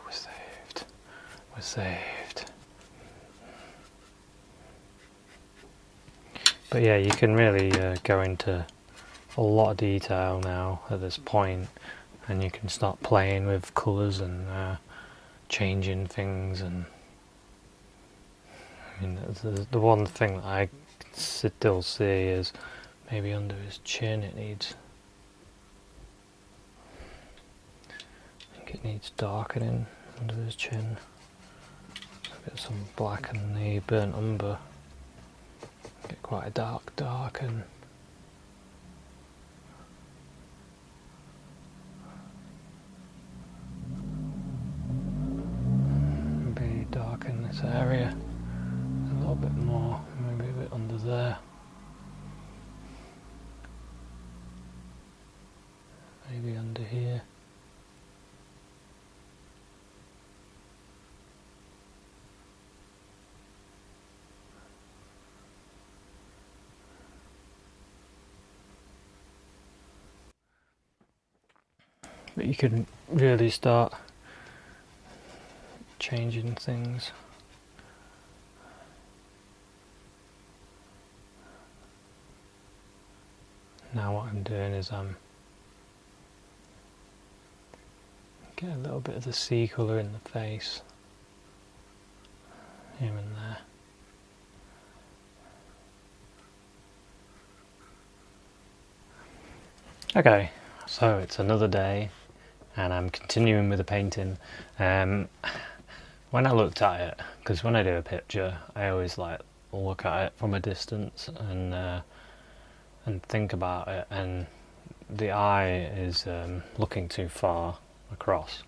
Speaker 1: We're saved. We're saved. But yeah, you can really go into a lot of detail now at this point, and you can start playing with colours and changing things. And I mean, the one thing that I still see is maybe under his chin it needs. I think it needs darkening under his chin. Get some black and the burnt umber. Get quite a dark and maybe darken this area a little bit more, maybe a bit under there, maybe under here. But you can really start changing things. Now what I'm doing is I'm Get a little bit of the sea colour in the face, here and there. Okay, so it's another day and I'm continuing with the painting. When I looked at it, because when I do a picture I always like look at it from a distance and think about it, and the eye is looking too far across.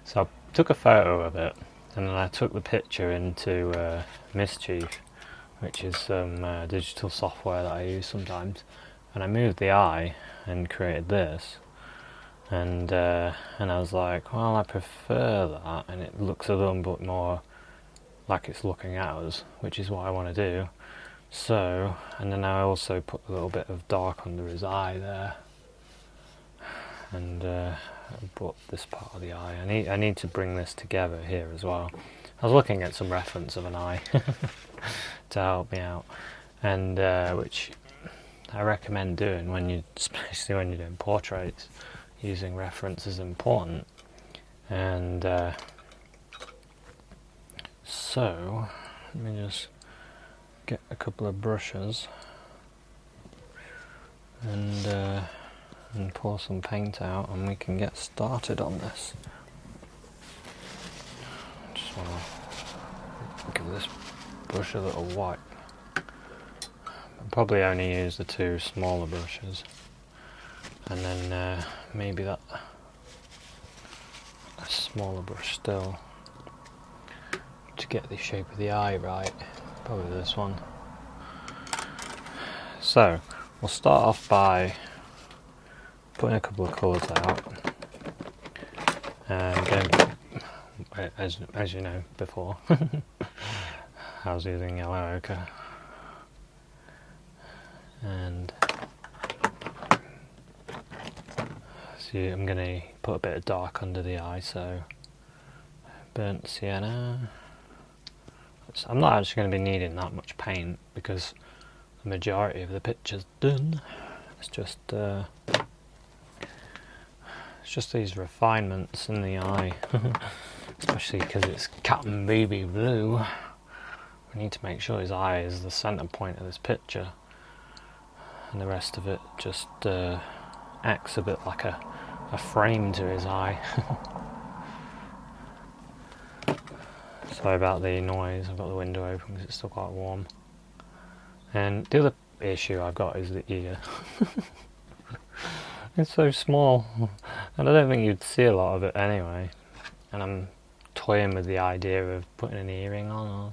Speaker 1: So I took a photo of it and then I took the picture into Mischief, which is some digital software that I use sometimes, and I moved the eye and created this, and I was like, well, I prefer that, and it looks a little bit more like it's looking at us, which is what I want to do. So, and then I also put a little bit of dark under his eye there, and put this part of the eye. I need to bring this together here as well. I was looking at some reference of an eye to help me out, and which I recommend doing when you, especially when you're doing portraits. Using reference is important, and so let me just get a couple of brushes and pour some paint out, and we can get started on this. Just want to give this brush a little wipe. I'll probably only use the two smaller brushes, and then maybe a smaller brush still to get the shape of the eye right. Probably this one. So we'll start off by putting a couple of colours out, and again, as you know before, I was using yellow ochre, and see, I'm going to put a bit of dark under the eye, so burnt sienna. I'm not actually going to be needing that much paint because the majority of the picture's done. It's just these refinements in the eye, especially because it's Captain Baby Blue. We need to make sure his eye is the centre point of this picture, and the rest of it just acts a bit like a frame to his eye. Sorry about the noise, I've got the window open because it's still quite warm. And the other issue I've got is the ear. It's so small, and I don't think you'd see a lot of it anyway. And I'm toying with the idea of putting an earring on, or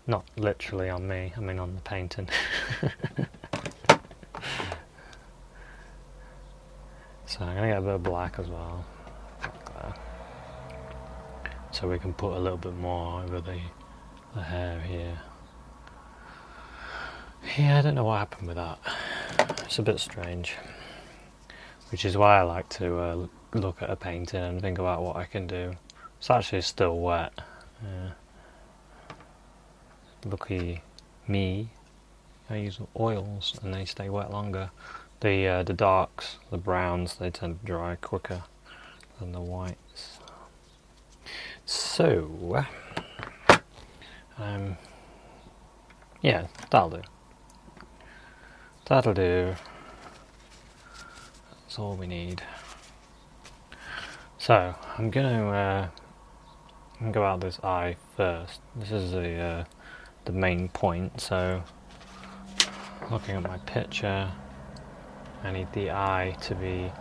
Speaker 1: not literally on me, I mean on the painting. So I'm going to get a bit of black as well, so we can put a little bit more over the hair here. Yeah, I don't know what happened with that. It's a bit strange, which is why I like to look at a painting and think about what I can do. It's actually still wet. Lucky me, I use oils and they stay wet longer. The darks, the browns, they tend to dry quicker than the whites. So, yeah, that'll do. That'll do. That's all we need. So, I'm going to go out this eye first. This is the main point. So, looking at my picture, I need the eye to be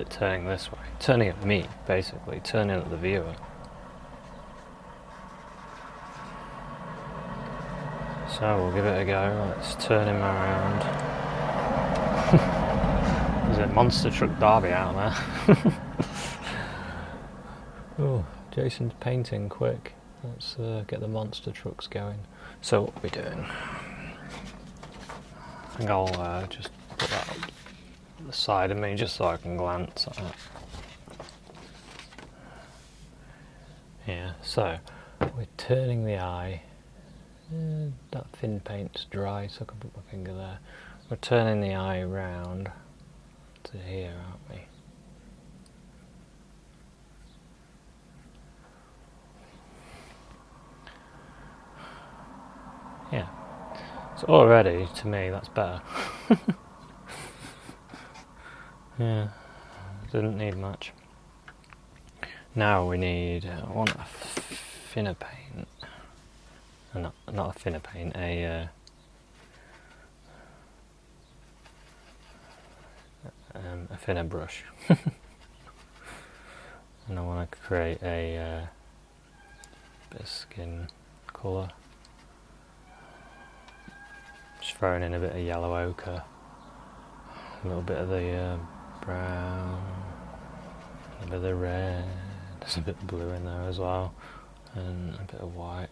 Speaker 1: turning this way, turning at me, basically, turning at the viewer. So we'll give it a go. Let's turn him around. There's a monster truck derby out there. Oh, Jason's painting quick. Let's get the monster trucks going. So what are we doing? I think I'll just put that up the side of me just so I can glance at it. Yeah, so we're turning the eye. That thin paint's dry, so I can put my finger there. We're turning the eye round to here, aren't we? Yeah. So already, to me, that's better. Yeah, didn't need much. Now we need, I want a thinner paint. Not a thinner paint, a thinner brush. And I want to create a bit of skin colour. Just throwing in a bit of yellow ochre, a little bit of the brown, a bit of the red, there's a bit of blue in there as well, and a bit of white.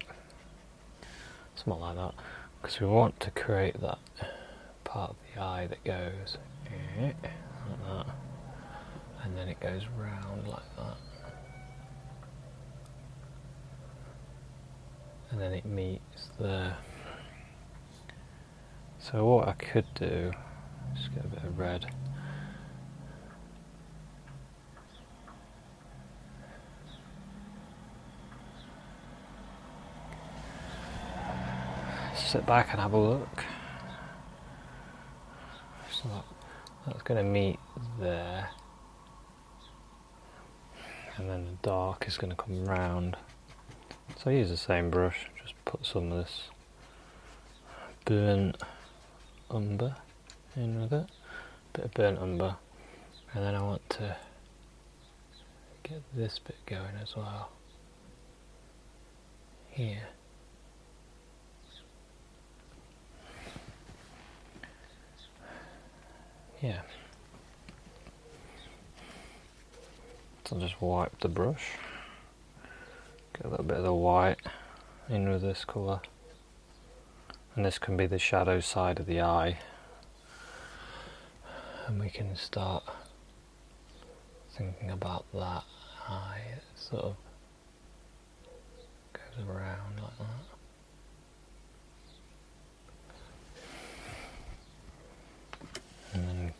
Speaker 1: Something like that, because we want to create that part of the eye that goes like that, and then it goes round like that, and then it meets the. So what I could do, just get a bit of red. Sit back and have a look. So that's going to meet there, and then the dark is going to come round. So I use the same brush, just put some of this burnt umber in with it, bit of burnt umber, and then I want to get this bit going as well, here. Yeah. So I'll just wipe the brush, get a little bit of the white in with this colour, and this can be the shadow side of the eye, and we can start thinking about that eye. It sort of goes around like that. And then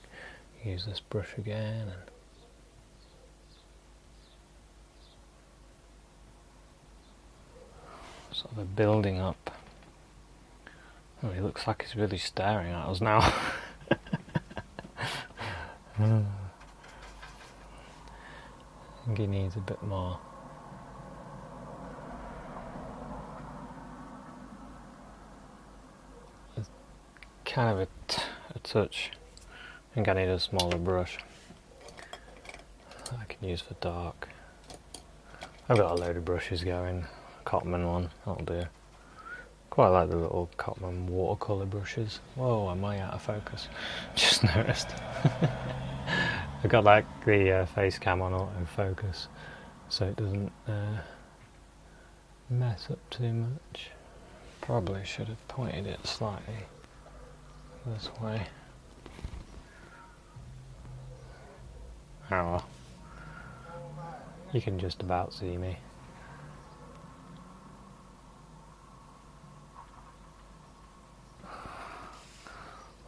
Speaker 1: use this brush again and sort of a building up. Oh, he looks like he's really staring at us now. I think he needs a bit more. It's kind of a touch. I think I need a smaller brush that I can use for dark. I've got a load of brushes going. Cotman one, that'll do. Quite like the little Cotman watercolour brushes. Whoa, am I out of focus? Just noticed. I've got like the face cam on autofocus, so it doesn't mess up too much. Probably should have pointed it slightly this way. Oh well. You can just about see me.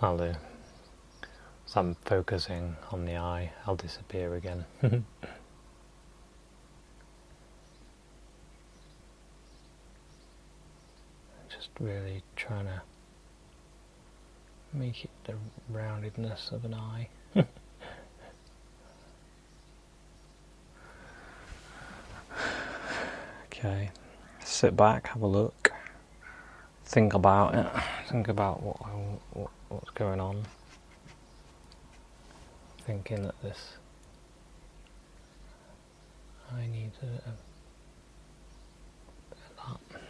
Speaker 1: I'll do. So I'm focusing on the eye, I'll disappear again. Just really trying to make it the roundedness of an eye. Okay, sit back, have a look, think about it, think about what's going on. Thinking that this, I need a bit of that.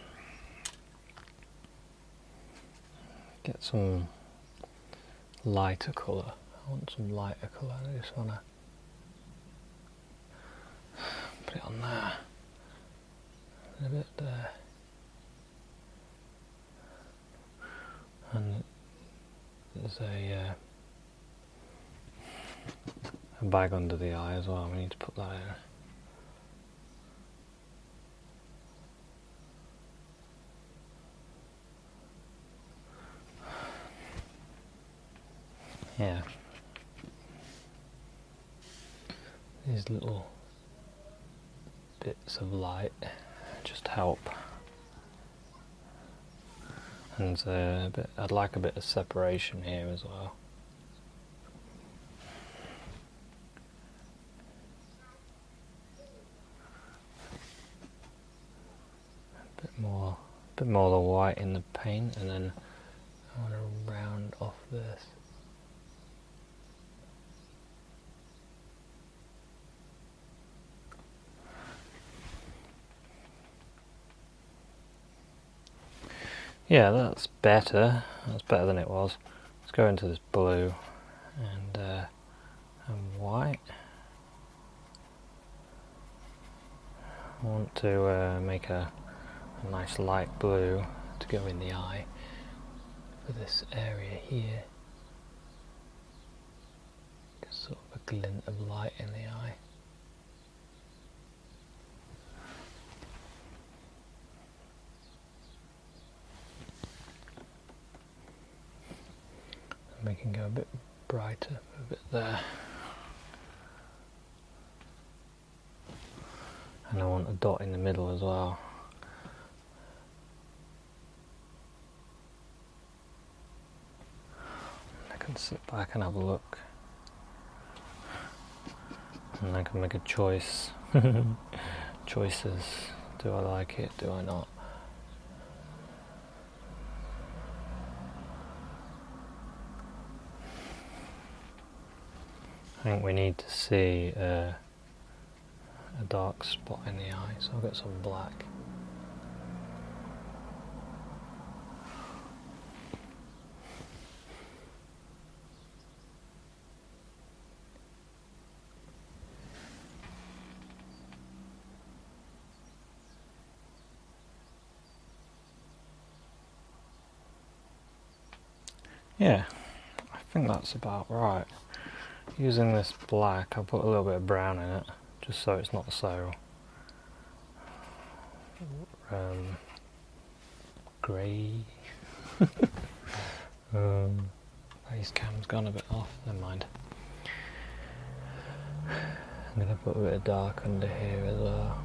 Speaker 1: Get some lighter colour. I want some lighter colour. I just want to put it on there. A bit there. And there's a bag under the eye as well. We need to put that in. Yeah. these little bits of light just help. And I'd like a bit of separation here as well. A bit more of the white in the paint, and then I want to round off this. Yeah, that's better. That's better than it was. Let's go into this blue and white. I want to make a nice light blue to go in the eye for this area here. Just sort of a glint of light in the eye. And we can go a bit brighter, a bit there. And I want a dot in the middle as well. I can sit back and have a look. And I can make a choice. Choices. Do I like it? Do I not? I think we need to see a dark spot in the eye, so I've got some black. Yeah, I think that's about right. Using this black, I'll put a little bit of brown in it, just so it's not so grey. Face cam's gone a bit off, never mind. I'm going to put a bit of dark under here as well.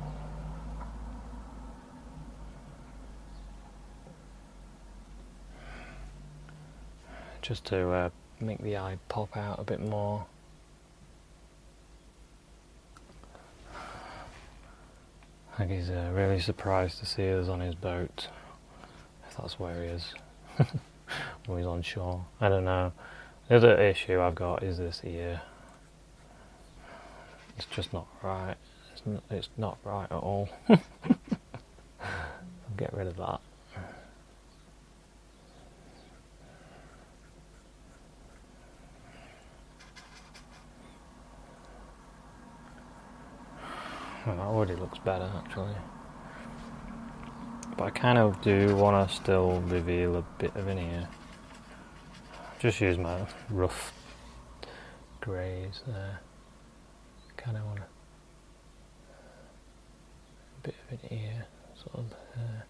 Speaker 1: Just to make the eye pop out a bit more. I think he's really surprised to see us on his boat, if that's where he is, or he's on shore. I don't know. The other issue I've got is this ear. It's just not right. It's not right at all. I'll get rid of that. Well, that already looks better actually. But I kind of do want to still reveal a bit of an ear. Just use my rough greys there. Kind of want a bit of an ear, sort of there.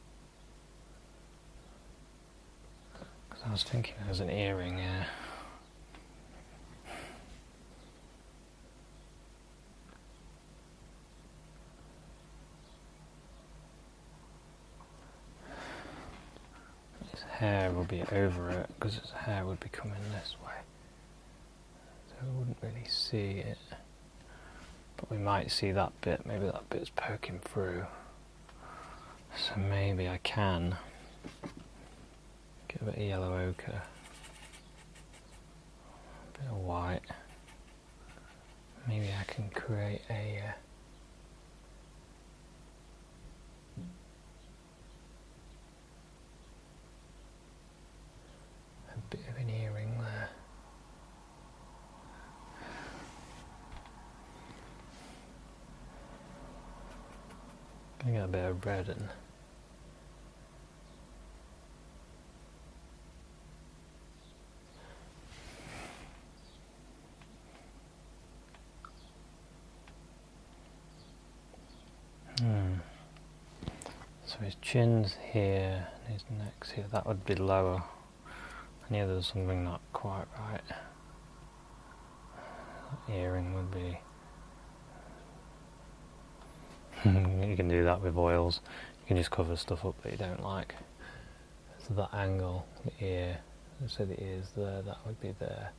Speaker 1: Because I was thinking there's an earring here. Hair will be over it because his hair would be coming this way, so we wouldn't really see it, but we might see that bit. Maybe that bit's poking through, so maybe I can get a bit of yellow ochre, a bit of white. Maybe I can create a bit of an earring there. I got a bit of red in. So his chin's here, and his neck's here. That would be lower. I knew there was something not quite right. That earring would be You can do that with oils. You can just cover stuff up that you don't like. So that angle, the ear, so the ear's there, that would be there.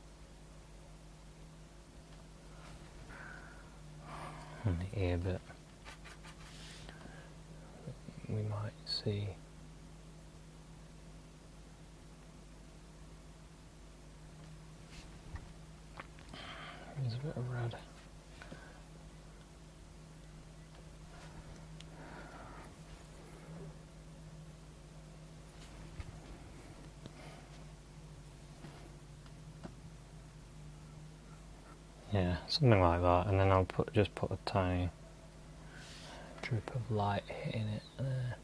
Speaker 1: And the ear bit, we might see. There's a bit of red. Yeah, something like that, and then I'll just put a tiny drip of light hitting it there.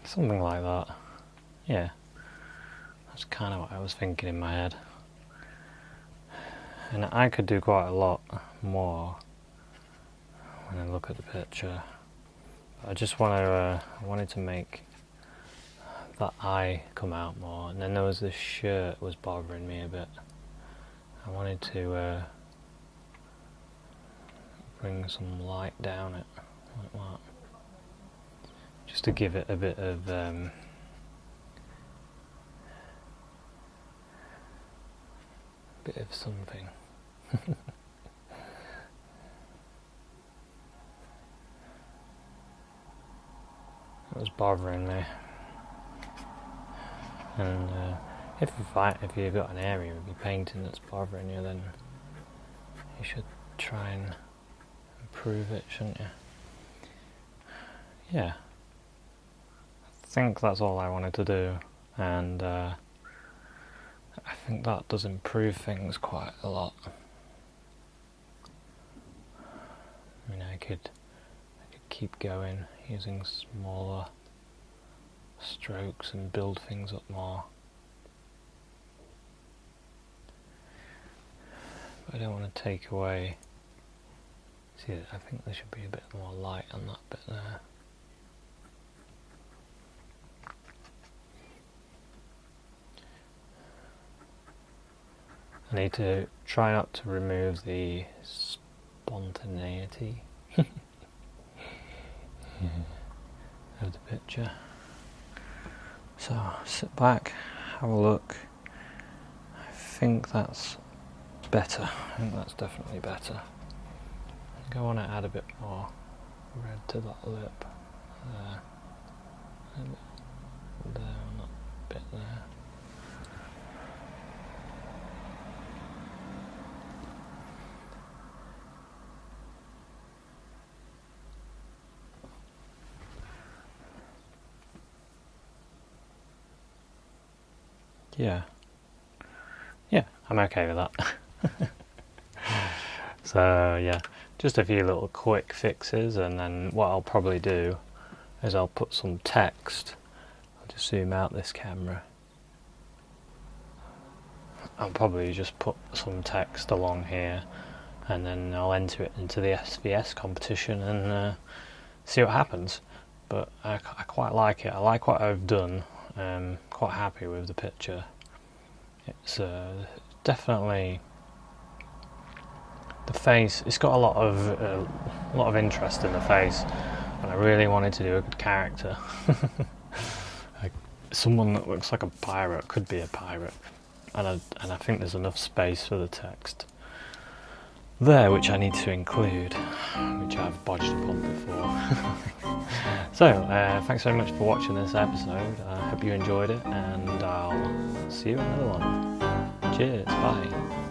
Speaker 1: Something like that. Yeah, that's kind of what I was thinking in my head. And I could do quite a lot more when I look at the picture. I just want to, I wanted to make that eye come out more, and then there was this shirt was bothering me a bit. I wanted to bring some light down it, like that, just to give it a bit of something. It was bothering me. And if you've got an area of your painting that's bothering you, then you should try and improve it, shouldn't you? Yeah. I think that's all I wanted to do, and I think that does improve things quite a lot. I mean, I could keep going using smaller strokes and build things up more. But I don't want to take away. See, I think there should be a bit more light on that bit there. I need to try not to remove the spontaneity of the picture. So sit back, have a look. I think that's better. I think that's definitely better. I think I want to add a bit more red to that lip. There. There on that bit there. Yeah, I'm okay with that. So yeah, just a few little quick fixes, and then what I'll probably do is I'll put some text. I'll just zoom out this camera. I'll probably just put some text along here, and then I'll enter it into the SVS competition and see what happens. But I quite like it. I like what I've done. Quite happy with the picture. It's definitely the face. It's got a lot of interest in the face, and I really wanted to do a good character. Like someone that looks like a pirate, could be a pirate, and I think there's enough space for the text there, which I need to include, which I've bodged upon before. So, thanks very much for watching this episode. I hope you enjoyed it, and I'll see you in another one. Cheers, bye.